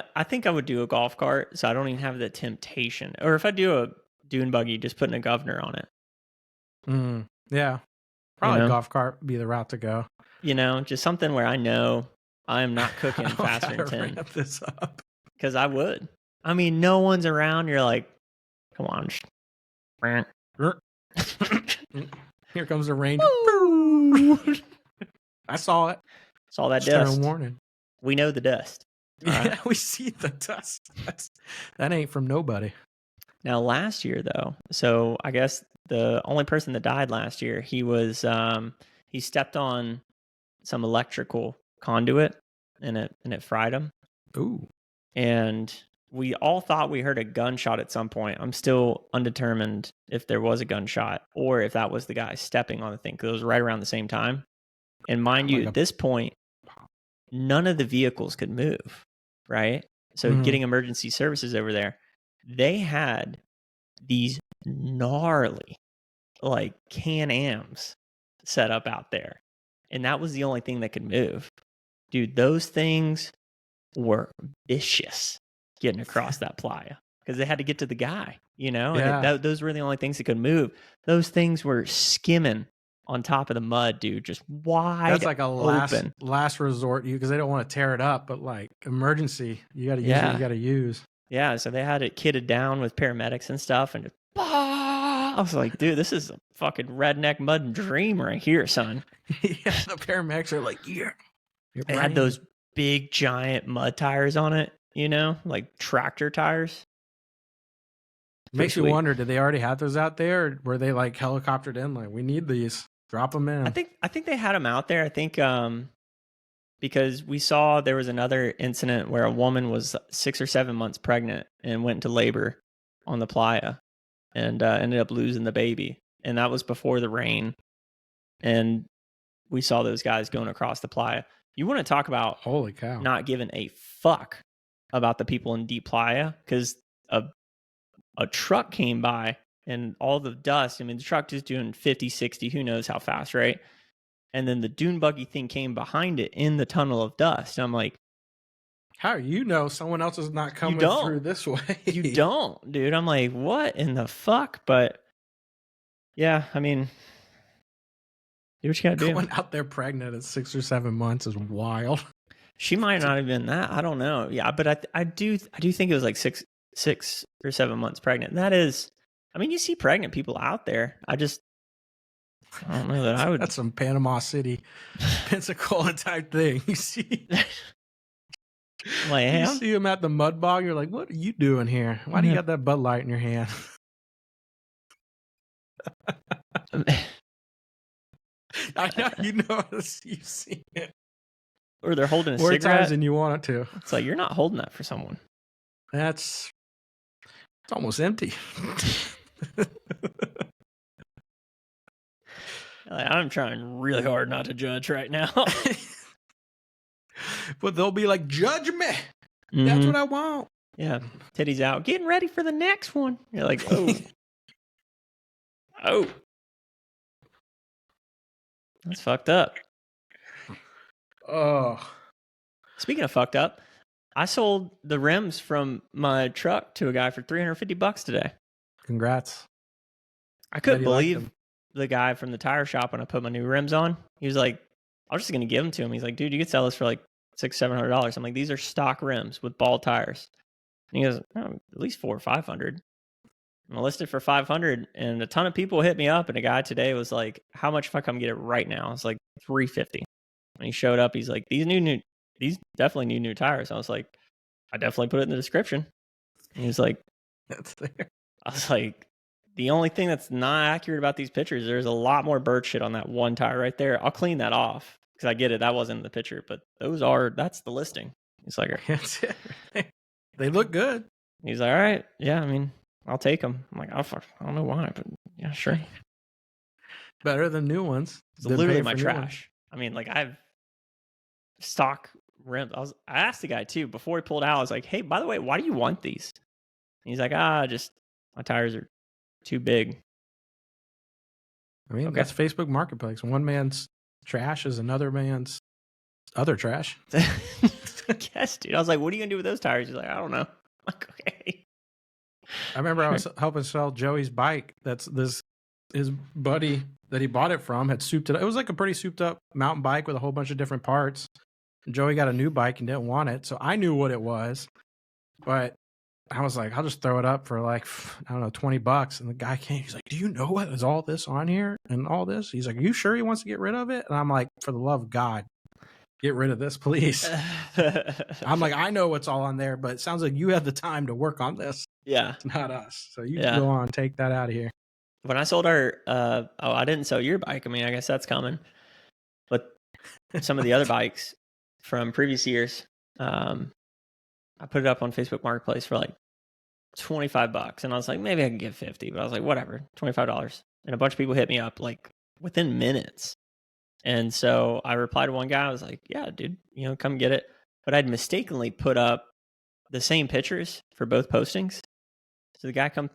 Speaker 2: I would do a golf cart, so I don't even have the temptation. Or if I do a dune buggy, just putting a governor on it.
Speaker 3: Yeah, probably a golf cart would be the route to go.
Speaker 2: Just something where I know I am not cooking faster than 10.
Speaker 3: Wrap this up,
Speaker 2: because I would. I mean, no one's around. You're like, come on.
Speaker 3: Here comes the rain. I saw it.
Speaker 2: Saw that dust.
Speaker 3: Warning.
Speaker 2: We know the dust.
Speaker 3: Yeah, we see the dust. That ain't from nobody.
Speaker 2: Now, last year, though, so I guess the only person that died last year, he stepped on some electrical conduit and it fried him.
Speaker 3: Ooh.
Speaker 2: And we all thought we heard a gunshot at some point. I'm still undetermined if there was a gunshot or if that was the guy stepping on the thing, because it was right around the same time. And mind you, at this point, none of the vehicles could move, right? So getting emergency services over there, they had these gnarly like Can-Ams set up out there. And that was the only thing that could move. Dude, those things were vicious getting across that playa because they had to get to the guy,
Speaker 3: Yeah.
Speaker 2: And those were the only things that could move. Those things were skimming on top of the mud, dude, just wide.
Speaker 3: That's like a
Speaker 2: open.
Speaker 3: last resort, because they don't want to tear it up, but like emergency, you got to use what you got to use.
Speaker 2: Yeah, so they had it kitted down with paramedics and stuff, and just, I was like, dude, this is a fucking redneck mud dream right here, son.
Speaker 3: Yeah, the paramedics are like, yeah.
Speaker 2: They had those big giant mud tires on it, you know, like tractor tires.
Speaker 3: Makes you
Speaker 2: Sweet.
Speaker 3: wonder, did they already have those out there? Or were they like helicoptered in? Like, we need these. Drop them in.
Speaker 2: I think they had them out there. I think because we saw there was another incident where a woman was 6 or 7 months pregnant and went into labor on the playa and ended up losing the baby. And that was before the rain. And we saw those guys going across the playa. You want to talk about
Speaker 3: Holy cow.
Speaker 2: not giving a fuck about the people in Deep Playa, because a truck came by and all the dust, I mean, the truck is doing 50, 60, who knows how fast, right? And then the dune buggy thing came behind it in the tunnel of dust. I'm like,
Speaker 3: how do you know someone else is not coming
Speaker 2: don't.
Speaker 3: through this way?
Speaker 2: You don't, dude. I'm like, what in the fuck? But yeah, I mean, do what you gotta do.
Speaker 3: Going out there pregnant at 6 or 7 months is wild.
Speaker 2: She might not have been that. I don't know. Yeah, but I do think it was like six or 7 months pregnant. And that is, I mean, you see pregnant people out there. I don't know that I would.
Speaker 3: That's some Panama City, Pensacola type thing. You see,
Speaker 2: I'm like, hey,
Speaker 3: you see him at the mud bog. You're like, what are you doing here? Why do you got that Bud Light in your hand? I know you know this. You've seen it.
Speaker 2: Or they're holding a
Speaker 3: More
Speaker 2: cigarette.
Speaker 3: times than you want it to.
Speaker 2: It's like, you're not holding that for someone.
Speaker 3: It's almost empty.
Speaker 2: Like, I'm trying really hard not to judge right now.
Speaker 3: But they'll be like, judge me.
Speaker 2: Mm-hmm.
Speaker 3: That's what I want.
Speaker 2: Yeah, titties out, getting ready for the next one. You're like, oh, oh, that's fucked up.
Speaker 3: Oh,
Speaker 2: speaking of fucked up, I sold the rims from my truck to a guy for $350 today.
Speaker 3: Congrats.
Speaker 2: I couldn't believe the guy from the tire shop when I put my new rims on. He was like, I was just gonna give them to him. He's like, dude, you could sell this for like $600-$700. I'm like, these are stock rims with ball tires. And he goes, oh, at least $400 or $500. I listed for $500, and a ton of people hit me up. And a guy today was like, how much if I come get it right now? It's like $350. When he showed up, he's like, these definitely need new tires. I was like, I definitely put it in the description. And he was like,
Speaker 3: that's there.
Speaker 2: I was like, the only thing that's not accurate about these pictures, there's a lot more bird shit on that one tire right there. I'll clean that off because I get it. That wasn't in the picture, but that's the listing. He's like,
Speaker 3: that's it. They look good.
Speaker 2: He's like, all right. Yeah, I mean, I'll take them. I'm like, I don't know why, but yeah, sure.
Speaker 3: Better than new ones.
Speaker 2: It's literally my trash. I mean, like, I've stock rims. I asked the guy too before he pulled out. I was like, hey, by the way, why do you want these? And he's like, just my tires are too big.
Speaker 3: I mean, that's Facebook Marketplace. One man's trash is another man's other trash.
Speaker 2: I guess, dude. I was like, what are you gonna do with those tires? He's like, I don't know. I'm like, okay.
Speaker 3: I remember I was helping sell Joey's bike. His buddy that he bought it from had souped it. It was like a pretty souped up mountain bike with a whole bunch of different parts. And Joey got a new bike and didn't want it, so I knew what it was, but I was like, I'll just throw it up for like, I don't know, $20. And the guy came, he's like, do you know what is all this on here and all this? He's like, are you sure he wants to get rid of it? And I'm like, for the love of God, get rid of this, please. I'm like, I know what's all on there, but it sounds like you had the time to work on this.
Speaker 2: Yeah.
Speaker 3: It's not us. So you can go on, take that out of here.
Speaker 2: When I sold our, I didn't sell your bike. I mean, I guess that's coming. But some of the other bikes from previous years, I put it up on Facebook Marketplace for like $25. And I was like, maybe I can get 50, but I was like, whatever, $25. And a bunch of people hit me up like within minutes. And so I replied to one guy. I was like, yeah, dude, come get it. But I'd mistakenly put up the same pictures for both postings. So the guy comes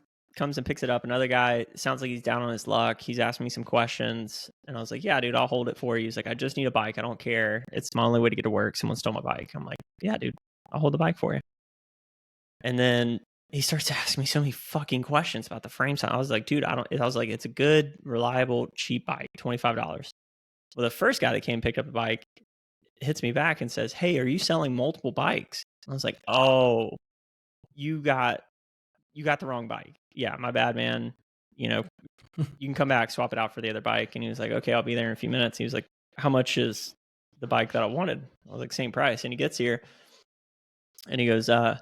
Speaker 2: and picks it up. Another guy, sounds like he's down on his luck. He's asking me some questions. And I was like, yeah, dude, I'll hold it for you. He's like, I just need a bike. I don't care. It's my only way to get to work. Someone stole my bike. I'm like, yeah, dude, I'll hold the bike for you. And then he starts asking me so many fucking questions about the frame size. I was like, dude, I was like, it's a good, reliable, cheap bike, $25. Well, the first guy that came and picked up a bike hits me back and says, hey, are you selling multiple bikes? I was like, oh, you got the wrong bike. Yeah, my bad, man. You can come back, swap it out for the other bike. And he was like, okay, I'll be there in a few minutes. He was like, how much is the bike that I wanted? I was like, same price. And he gets here And he goes, I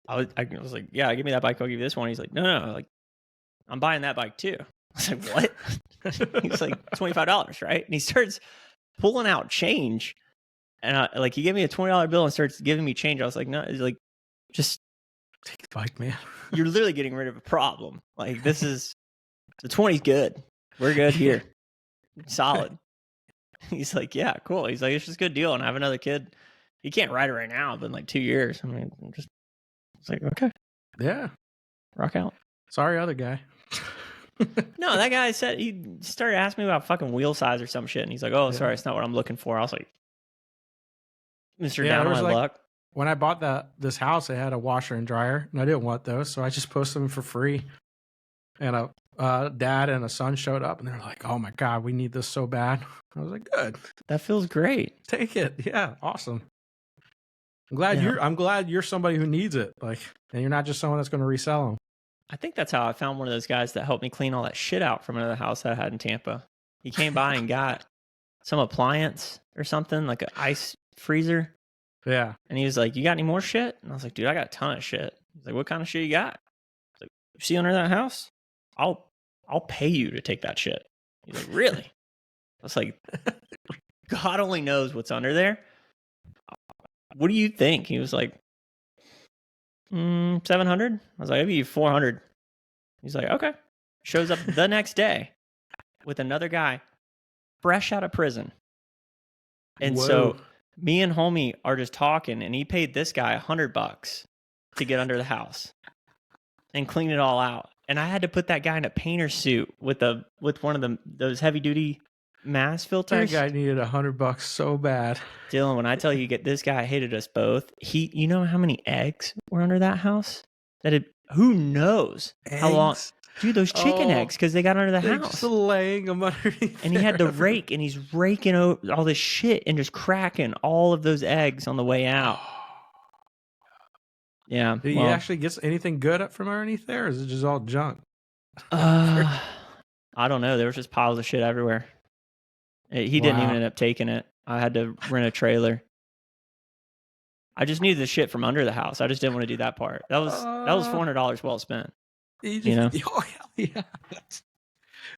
Speaker 2: was like, yeah, give me that bike. I'll give you this one. He's like, no, like, I'm buying that bike too. I was like, what? He's like, $25, right? And he starts pulling out change. And like, he gave me a $20 bill and starts giving me change. I was like, no, he's like, just
Speaker 3: Take the bike, man.
Speaker 2: You're literally getting rid of a problem. Like, this is, the 20's good. We're good here. Solid. He's like, yeah, cool. He's like, it's just a good deal. And I have another kid. He can't ride it right now, but in like 2 years. I mean, it's like, okay.
Speaker 3: Yeah.
Speaker 2: Rock out.
Speaker 3: Sorry, other guy.
Speaker 2: No, that guy said, he started asking me about fucking wheel size or some shit. And he's like, oh, sorry, it's not what I'm looking for. I was like, Mr. Down on my luck.
Speaker 3: When I bought this house, it had a washer and dryer, and I didn't want those, so I just posted them for free. And a dad and a son showed up, and they're like, "Oh my god, we need this so bad." I was like, "Good,
Speaker 2: that feels great.
Speaker 3: Take it, yeah, awesome." I'm glad you're somebody who needs it, like, and you're not just someone that's going to resell them.
Speaker 2: I think that's how I found one of those guys that helped me clean all that shit out from another house that I had in Tampa. He came by and got some appliance or something, like an ice freezer.
Speaker 3: Yeah.
Speaker 2: And he was like, you got any more shit? And I was like, dude, I got a ton of shit. He's like, what kind of shit you got? I was like, you see under that house? I'll pay you to take that shit. He's like, really? I was like, God only knows what's under there. What do you think? He was like, 700. I was like, I'll give you 400. He's like, okay. Shows up the next day with another guy fresh out of prison. And so me and homie are just talking, and he paid this guy $100 to get under the house and clean it all out. And I had to put that guy in a painter suit with one of those heavy duty mass filters.
Speaker 3: That guy needed $100 so bad.
Speaker 2: Dylan, when I tell you, this guy hated us both. You know how many eggs were under that house? Who knows how long? Dude, those chicken eggs, because they got under the house.
Speaker 3: Just laying them underneath.
Speaker 2: And he had to rake, and he's raking all this shit and just cracking all of those eggs on the way out. Yeah.
Speaker 3: Did he actually get anything good up from underneath there, or is it just all junk?
Speaker 2: I don't know. There was just piles of shit everywhere. He didn't even end up taking it. I had to rent a trailer. I just needed the shit from under the house. I just didn't want to do that part. That was $400 well spent. You know?
Speaker 3: Oh, yeah.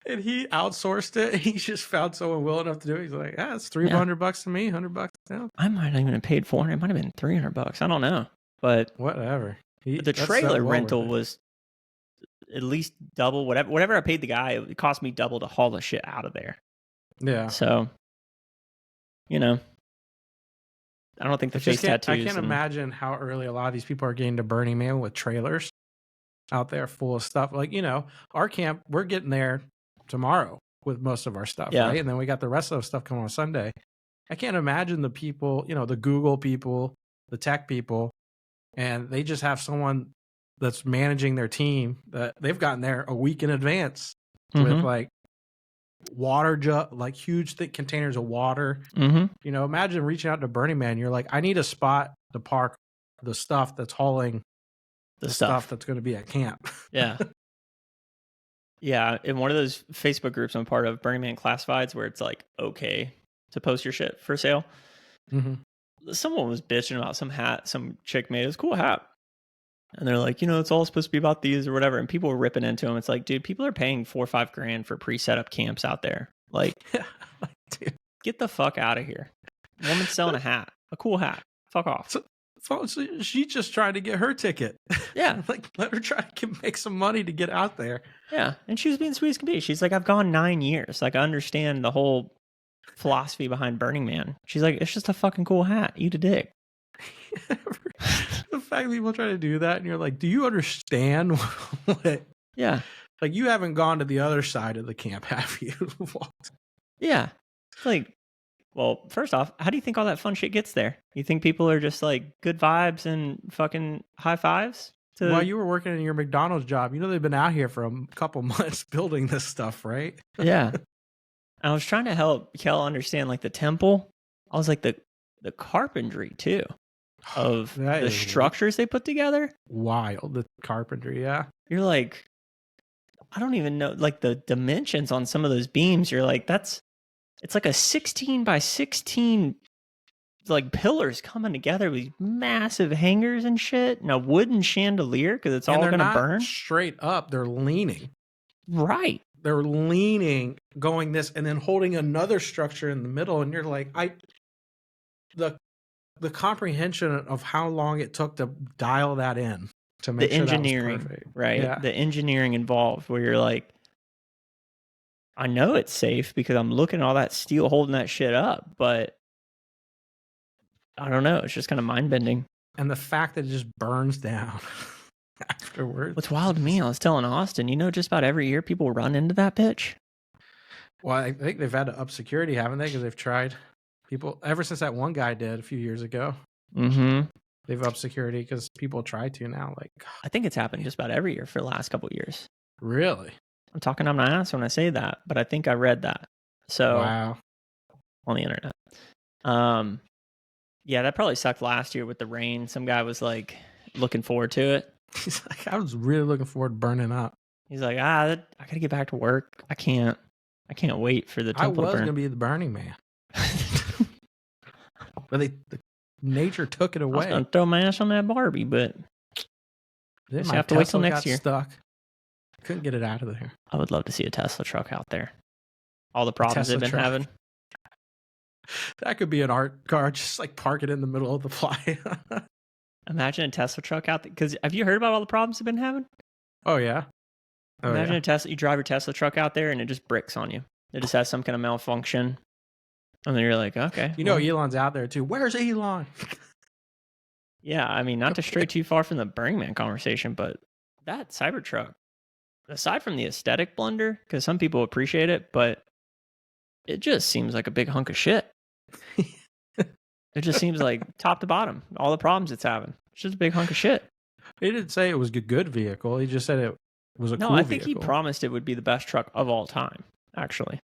Speaker 3: And he outsourced it. He just found someone willing enough to do it. He's like, it's $300 to me, $100 down.
Speaker 2: I might not even have paid $400. It might have been $300. I don't know. But
Speaker 3: whatever.
Speaker 2: The trailer rental was at least double. Whatever I paid the guy, it cost me double to haul the shit out of there.
Speaker 3: Yeah.
Speaker 2: So, I don't think the face tattoos.
Speaker 3: I can't imagine how early a lot of these people are getting to Burning Man with trailers out there full of stuff. Like, our camp, we're getting there tomorrow with most of our stuff, right? And then we got the rest of the stuff coming on Sunday. I can't imagine the people, the Google people, the tech people, and they just have someone that's managing their team that they've gotten there a week in advance with like water like huge thick containers of water. Imagine reaching out to Burning Man. You're like, I need a spot to park the stuff that's hauling the stuff that's going to be at camp.
Speaker 2: Yeah. Yeah. In one of those Facebook groups I'm part of, Burning Man Classifieds, where it's like, okay to post your shit for sale. Someone was bitching about some hat some chick made. It was a cool hat. And they're like, it's all supposed to be about these or whatever. And people were ripping into them. It's like, dude, people are paying $4 or $5 grand for pre-set up camps out there. Like,
Speaker 3: dude,
Speaker 2: get the fuck out of here. Woman's selling a hat, a cool hat. Fuck off.
Speaker 3: So she just tried to get her ticket.
Speaker 2: Yeah.
Speaker 3: Like, let her try to make some money to get out there.
Speaker 2: Yeah. And she was being sweet as can be. She's like, I've gone 9 years. Like, I understand the whole philosophy behind Burning Man. She's like, it's just a fucking cool hat. Eat a dick.
Speaker 3: The fact that people try to do that, and you're like, do you understand what?
Speaker 2: Yeah.
Speaker 3: Like, you haven't gone to the other side of the camp, have you?
Speaker 2: Yeah. It's like, well, first off, how do you think all that fun shit gets there? You think people are just like good vibes and fucking high fives?
Speaker 3: While you were working in your McDonald's job, they've been out here for a couple months building this stuff, right?
Speaker 2: Yeah. I was trying to help Kel understand like the temple. I was like the carpentry too of the structures they put together.
Speaker 3: Wild, the carpentry, yeah.
Speaker 2: You're like, I don't even know, like the dimensions on some of those beams. You're like, it's like a 16 by 16 like pillars coming together with massive hangers and shit, and a wooden chandelier because it's
Speaker 3: And
Speaker 2: all
Speaker 3: they're
Speaker 2: gonna
Speaker 3: not
Speaker 2: burn.
Speaker 3: straight up. They're leaning.
Speaker 2: Right.
Speaker 3: They're leaning, going this, and then holding another structure in the middle. And you're like, the comprehension of how long it took to dial that in to make
Speaker 2: The
Speaker 3: sure that was
Speaker 2: engineering,
Speaker 3: perfect.
Speaker 2: right?
Speaker 3: Yeah.
Speaker 2: The engineering involved, where you're like, I know it's safe because I'm looking at all that steel holding that shit up, but I don't know. It's just kind of mind bending.
Speaker 3: And the fact that it just burns down afterwards.
Speaker 2: What's wild to me, I was telling Austin, just about every year people run into that bitch.
Speaker 3: Well, I think they've had to up security, haven't they? Because they've tried. People, ever since that one guy did a few years ago, they've upped security because people try to now. Like,
Speaker 2: I think it's happened just about every year for the last couple of years.
Speaker 3: Really?
Speaker 2: I'm talking on my ass when I say that, but I think I read that. So
Speaker 3: wow.
Speaker 2: On the internet. Yeah, that probably sucked last year with the rain. Some guy was like looking forward to it.
Speaker 3: He's like, I was really looking forward to burning up.
Speaker 2: He's like, I gotta get back to work. I can't wait for the temple to burn.
Speaker 3: I was gonna be the Burning Man. But the nature took it away.
Speaker 2: I was gonna throw my ass on that Barbie, but
Speaker 3: then
Speaker 2: just have to wait till next year.
Speaker 3: Stuck. Couldn't get it out of there.
Speaker 2: I would love to see a Tesla truck out there. All the problems they've been having.
Speaker 3: That could be an art car, just like park it in the middle of the fly.
Speaker 2: Imagine a Tesla truck out there. Because have you heard about all the problems they've been having?
Speaker 3: Oh, yeah.
Speaker 2: Imagine a Tesla. You drive your Tesla truck out there and it just bricks on you. It just has some kind of malfunction. And then you're like, okay.
Speaker 3: Elon's out there too. Where's Elon?
Speaker 2: Yeah, I mean, not to stray too far from the Burning Man conversation, but that Cybertruck, aside from the aesthetic blunder, because some people appreciate it, but it just seems like a big hunk of shit. It just seems like top to bottom, all the problems it's having. It's just a big hunk of shit.
Speaker 3: He didn't say it was a good vehicle. He just said it was a cool vehicle. No, I think
Speaker 2: he promised it would be the best truck of all time, actually.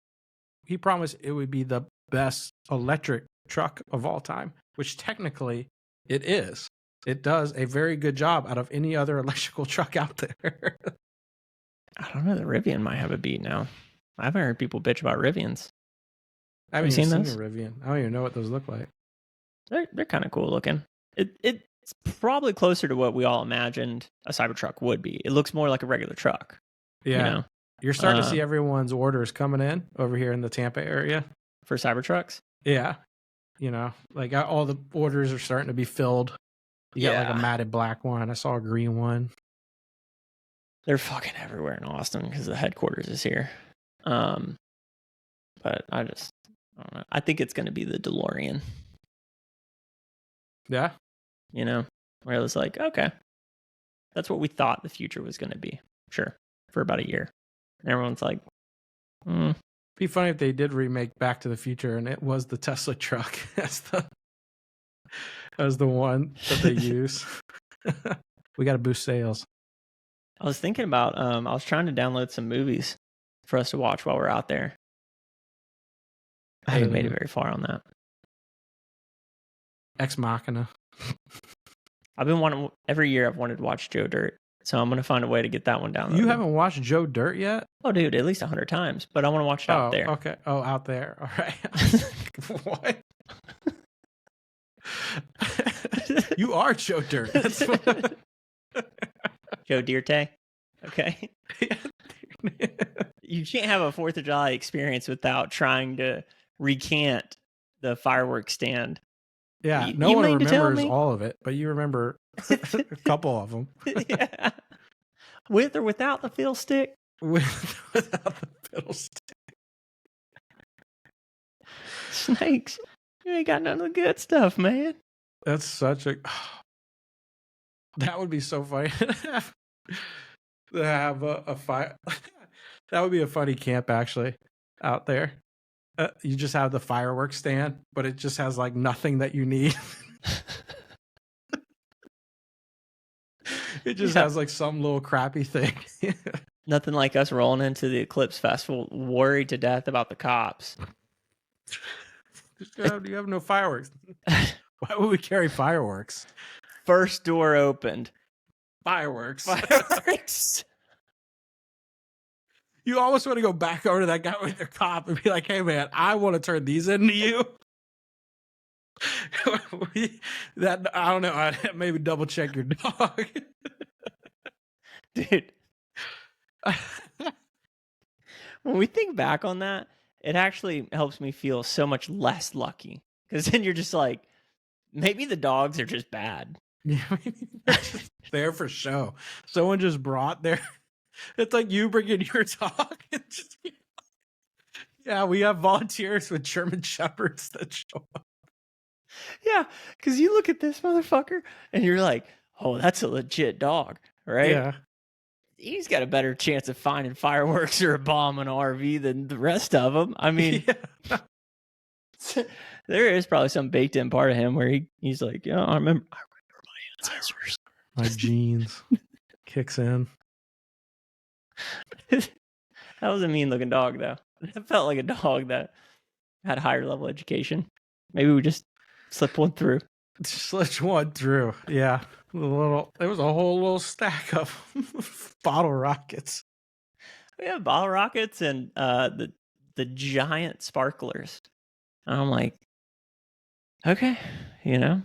Speaker 3: He promised it would be the best electric truck of all time, which technically it is. It does a very good job out of any other electrical truck out there.
Speaker 2: I don't know. The Rivian might have a beat now. I haven't heard people bitch about Rivians.
Speaker 3: I haven't even seen a Rivian. I don't even know what those look like.
Speaker 2: They're kind of cool looking. It's probably closer to what we all imagined a Cybertruck would be. It looks more like a regular truck.
Speaker 3: Yeah. You're starting to see everyone's orders coming in over here in the Tampa area.
Speaker 2: For Cybertrucks?
Speaker 3: Yeah. Like all the orders are starting to be filled. You got like a matted black one. I saw a green one.
Speaker 2: They're fucking everywhere in Austin because the headquarters is here. But I don't know. I think it's going to be the DeLorean.
Speaker 3: Yeah.
Speaker 2: Where it was like, okay, that's what we thought the future was going to be. Sure. For about a year. And everyone's like,
Speaker 3: It'd be funny if they did remake Back to the Future and it was the Tesla truck as the one that they use. We got to boost sales.
Speaker 2: I was thinking about, I was trying to download some movies for us to watch while we're out there. I haven't made it very far on that.
Speaker 3: Ex Machina.
Speaker 2: I've been wanting, every year I've wanted to watch Joe Dirt. So I'm going to find a way to get that one downloaded.
Speaker 3: You haven't watched Joe Dirt yet?
Speaker 2: Oh, dude, at least 100 times. But I want to watch it out there.
Speaker 3: Okay. Oh, out there. All right. What? You are Joe Dirt. That's what...
Speaker 2: Joe Dirte. Okay. You can't have a 4th of July experience without trying to recant the fireworks stand.
Speaker 3: Yeah, no one remembers all of it, but you remember a couple of them.
Speaker 2: Yeah. With or without the fiddle stick?
Speaker 3: Without the fiddle stick.
Speaker 2: Snakes. You ain't got none of the good stuff, man.
Speaker 3: That's such a... That would be so funny to have a fire. That would be a funny camp, actually, out there. You just have the fireworks stand, but it just has like nothing that you need. It just has like some little crappy thing.
Speaker 2: Nothing like us rolling into the Eclipse Festival worried to death about the cops.
Speaker 3: You have no fireworks. Why would we carry fireworks?
Speaker 2: First door opened.
Speaker 3: Fireworks. You almost want to go back over to that guy with your cop and be like, hey, man, I want to turn these into you. That I don't know. I'd maybe double check your dog.
Speaker 2: Dude, when we think back on that, it actually helps me feel so much less lucky. Because then you're just like, maybe the dogs are just bad.
Speaker 3: Yeah, maybe they're just there for show. Someone just brought their. It's like you bringing your dog. And just, yeah, we have volunteers with German Shepherds that show up.
Speaker 2: Yeah, because you look at this motherfucker and you're like, oh, that's a legit dog, right?
Speaker 3: Yeah.
Speaker 2: He's got a better chance of finding fireworks or a bomb in an RV than the rest of them. I mean,
Speaker 3: Yeah.
Speaker 2: there is probably some baked in part of him where he's like, yeah, I remember my ancestors.
Speaker 3: My genes kicks in.
Speaker 2: That was a mean looking dog, though. It felt like a dog that had higher level education. Maybe we just slipped one through.
Speaker 3: Slipped one through. Yeah. There was a whole little stack of bottle rockets.
Speaker 2: We have bottle rockets and the giant sparklers. And I'm like, okay, you know.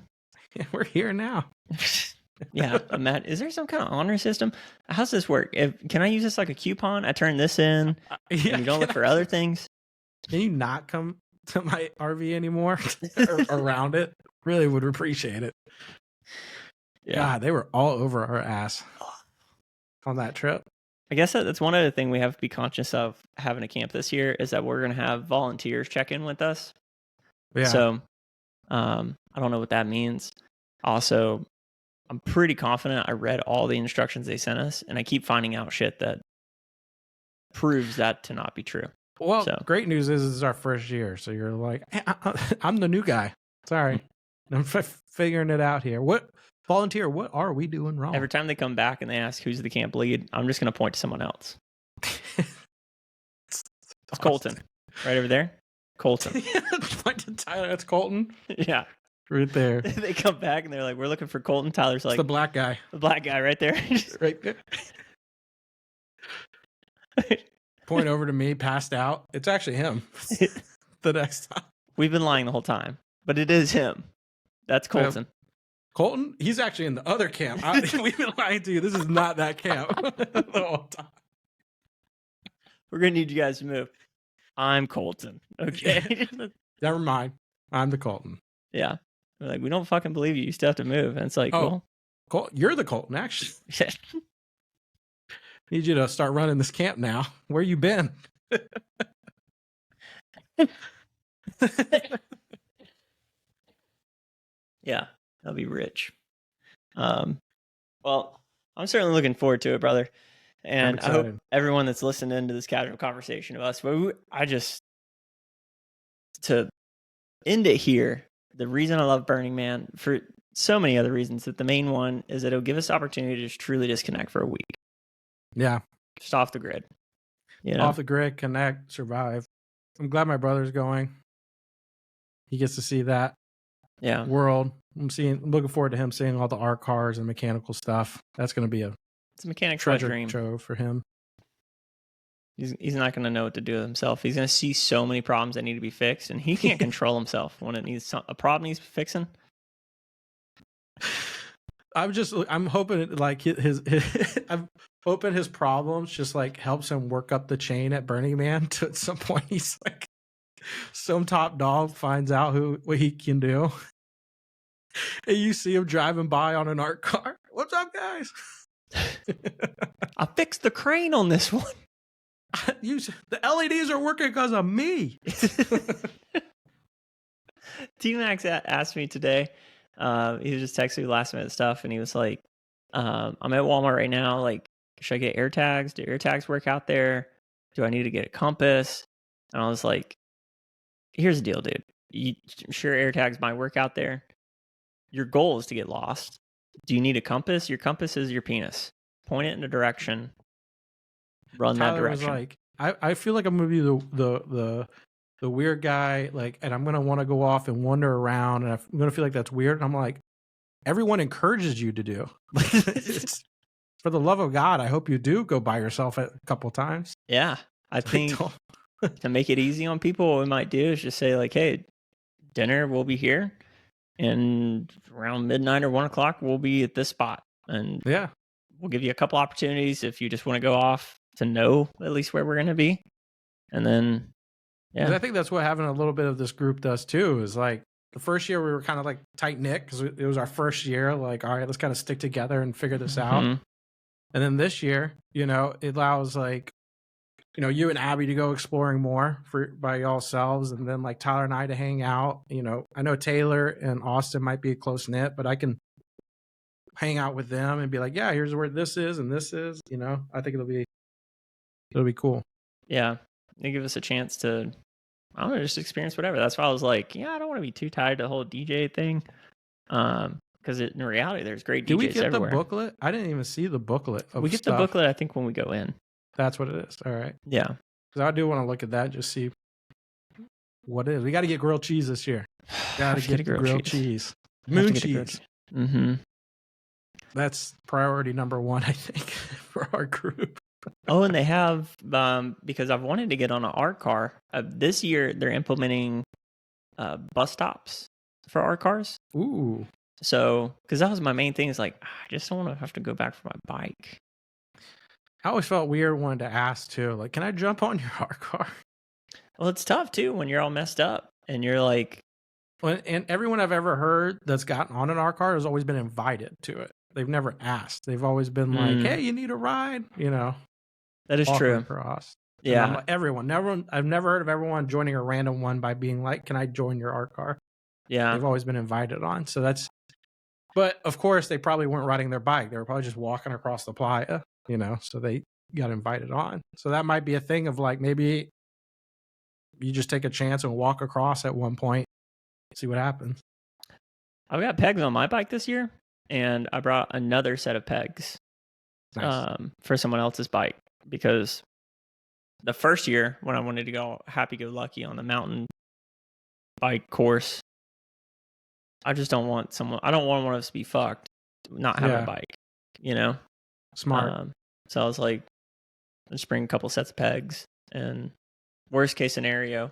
Speaker 3: Yeah, we're here now.
Speaker 2: Yeah, Matt, is there some kind of honor system? How's this work? Can I use this like a coupon? I turn this in,
Speaker 3: Yeah,
Speaker 2: and you don't look for other things?
Speaker 3: Can you not come to my RV anymore? Or around it? Really would appreciate it.
Speaker 2: Yeah.
Speaker 3: God, they were all over our ass on that trip.
Speaker 2: I guess that's one other thing we have to be conscious of having a camp this year is that we're going to have volunteers check in with us.
Speaker 3: Yeah.
Speaker 2: So I don't know what that means. Also, I'm pretty confident I read all the instructions they sent us, and I keep finding out shit that proves that to not be true.
Speaker 3: Well,
Speaker 2: So.
Speaker 3: Great news is it's our first year. So you're like, hey, I'm the new guy. Sorry. I'm figuring it out here. What are we doing wrong?
Speaker 2: Every time they come back and they ask who's the camp lead, I'm just going to point to someone else. It's Colton. Right over there. Colton.
Speaker 3: Point to Tyler. That's Colton.
Speaker 2: Yeah.
Speaker 3: Right there.
Speaker 2: They come back and they're like, we're looking for Colton. Tyler's like,
Speaker 3: It's the black guy.
Speaker 2: The black guy right there.
Speaker 3: Right there. Point over to me, passed out. It's actually him. The next time.
Speaker 2: We've been lying the whole time, but it is him. That's Colton.
Speaker 3: Colton, he's actually in the other camp. We've been lying to you. This is not that camp the whole time.
Speaker 2: We're going to need you guys to move. I'm Colton. Okay.
Speaker 3: Never mind. I'm the Colton.
Speaker 2: Yeah. We're like, we don't fucking believe you. You still have to move. And it's like, well,
Speaker 3: you're the Colton, actually. Need you to start running this camp now. Where you been?
Speaker 2: Yeah, that'll be rich. Well, I'm certainly looking forward to it, brother. And I hope everyone that's listening to this casual conversation of us, to end it here, the reason I love Burning Man, for so many other reasons, that the main one is that it'll give us the opportunity to just truly disconnect for a week.
Speaker 3: Yeah.
Speaker 2: Just off the grid. You know?
Speaker 3: Off the grid, connect, survive. I'm glad my brother's going. He gets to see that world. I'm looking forward to him seeing all the art cars and mechanical stuff. That's going to be
Speaker 2: it's a mechanic's
Speaker 3: treasure trove for him.
Speaker 2: He's not going to know what to do with himself. He's going to see so many problems that need to be fixed, and he can't control himself when a problem needs fixing.
Speaker 3: I'm hoping like his I'm hoping his problems just like helps him work up the chain at Burning Man to at some point he's like some top dog finds out what he can do. And you see him driving by on an art car. What's up, guys?
Speaker 2: I fixed the crane on this one.
Speaker 3: The LEDs are working because of me.
Speaker 2: T-Max asked me today. He was just texting me last minute stuff, and he was like, I'm at Walmart right now. Like, should I get air tags? Do air tags work out there? Do I need to get a compass? And I was like, here's the deal, dude. Sure, air tags might work out there. Your goal is to get lost. Do you need a compass? Your compass is your penis. Point it in a direction. Run
Speaker 3: Tyler
Speaker 2: that direction.
Speaker 3: Was like, I feel like I'm gonna be the weird guy, like, and I'm gonna want to go off and wander around, and I'm gonna feel like that's weird. And I'm like, everyone encourages you to do. It's, for the love of God, I hope you do go by yourself a couple times.
Speaker 2: Yeah, I think to make it easy on people, what we might do is just say like, hey, dinner will be here, and around midnight or 1 o'clock, we'll be at this spot. And
Speaker 3: Yeah.
Speaker 2: we'll give you a couple opportunities if you just want to go off to know at least where we're going to be. And then,
Speaker 3: 'Cause I think that's what having a little bit of this group does too, is like the first year we were kind of like tight knit because it was our first year. Like, all right, let's kind of stick together and figure this out.
Speaker 2: Mhm.
Speaker 3: And then this year, you know, it allows like, you know, you and Abby to go exploring more by yourselves, and then like Tyler and I to hang out. You know, I know Taylor and Austin might be close knit, but I can hang out with them and be like, yeah, here's where this is and this is. You know, I think it'll be cool.
Speaker 2: Yeah. They give us a chance to, I don't know, just experience whatever. That's why I was like, yeah, I don't want to be too tied to the whole DJ thing. Because in reality, there's great DJs
Speaker 3: Did we get
Speaker 2: everywhere.
Speaker 3: the booklet? I didn't even see the booklet.
Speaker 2: We get the booklet, I think, when we go in.
Speaker 3: That's what it is. All right.
Speaker 2: Yeah.
Speaker 3: Because I do want to look at that, just see what it is. We got to get grilled cheese this year. Got to get grilled cheese. Moon cheese.
Speaker 2: Mm-hmm.
Speaker 3: That's priority number one, I think, for our group.
Speaker 2: Oh, and they have, because I've wanted to get on an art car. This year, they're implementing bus stops for art cars.
Speaker 3: Ooh.
Speaker 2: So, because that was my main thing, is like, I just don't want to have to go back for my bike.
Speaker 3: I always felt weird wanting to ask too. Like, can I jump on your art car?
Speaker 2: Well, it's tough too when you're all messed up and you're like,
Speaker 3: And everyone I've ever heard that's gotten on an art car has always been invited to it. They've never asked. They've always been like, hey, you need a ride? You know.
Speaker 2: That is true.
Speaker 3: For us.
Speaker 2: Yeah.
Speaker 3: Like, everyone. I've never heard of everyone joining a random one by being like, can I join your art car?
Speaker 2: Yeah.
Speaker 3: They've always been invited on. So that's, but of course they probably weren't riding their bike. They were probably just walking across the playa, you know, so they got invited on. So that might be a thing of like, maybe you just take a chance and walk across at one point, see what happens.
Speaker 2: I've got pegs on my bike this year, and I brought another set of pegs for someone else's bike, because the first year when I wanted to go happy-go-lucky on the mountain bike course, I just don't want I don't want one of us to be fucked, not have a bike, you know?
Speaker 3: Smart.
Speaker 2: So I was like, let's bring a couple sets of pegs, and worst case scenario,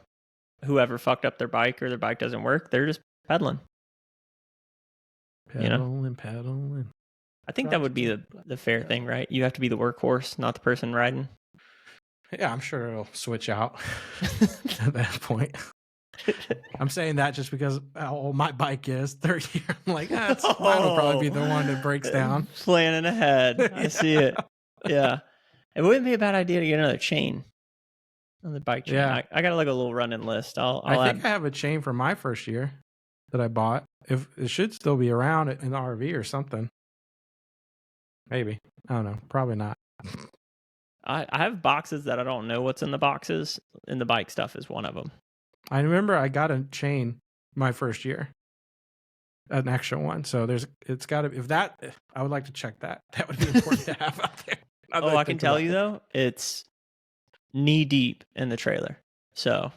Speaker 2: whoever fucked up their bike or their bike doesn't work, they're just pedaling.
Speaker 3: Pedaling.
Speaker 2: I think that would be the fair thing, right? You have to be the workhorse, not the person riding.
Speaker 3: Yeah, I'm sure it'll switch out at that point. I'm saying that just because how old my bike is. Third year, I'm like, mine will probably be the one that breaks down.
Speaker 2: Planning ahead. I see it. Yeah. It wouldn't be a bad idea to get another chain on the bike chain. Yeah. I got like a little running list. I think
Speaker 3: I have a chain from my first year that I bought. If it should still be around in the RV or something. Maybe. I don't know. Probably not.
Speaker 2: I have boxes that I don't know what's in the boxes, and the bike stuff is one of them.
Speaker 3: I remember I got a chain my first year, an extra one. So it's got to, I would like to check that. That would be important to have out there.
Speaker 2: I can tell you though, it's knee deep in the trailer. So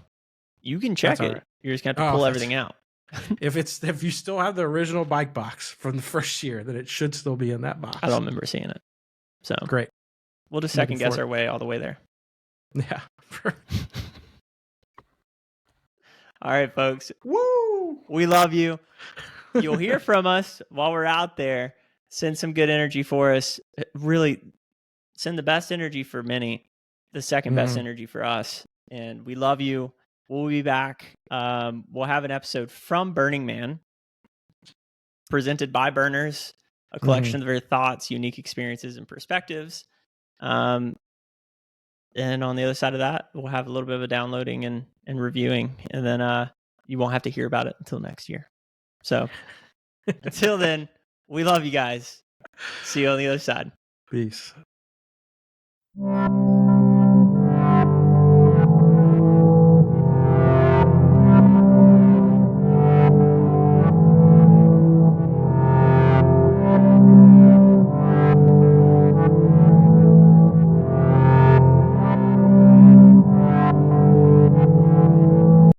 Speaker 2: you can check it. Right. You're just going to have to pull everything out.
Speaker 3: If you still have the original bike box from the first year, then it should still be in that box.
Speaker 2: I don't remember seeing it. So
Speaker 3: great.
Speaker 2: We'll just second guess our way all the way there.
Speaker 3: Yeah.
Speaker 2: All right, folks.
Speaker 3: Woo!
Speaker 2: We love you. You'll hear from us while we're out there. Send some good energy for us. Really send the best energy for Minnie, the second best energy for us. And we love you. We'll be back. We'll have an episode from Burning Man, presented by Burners, a collection of their thoughts, unique experiences, and perspectives. And on the other side of that, we'll have a little bit of a downloading and reviewing. And then you won't have to hear about it until next year. So until then, we love you guys. See you on the other side.
Speaker 3: Peace.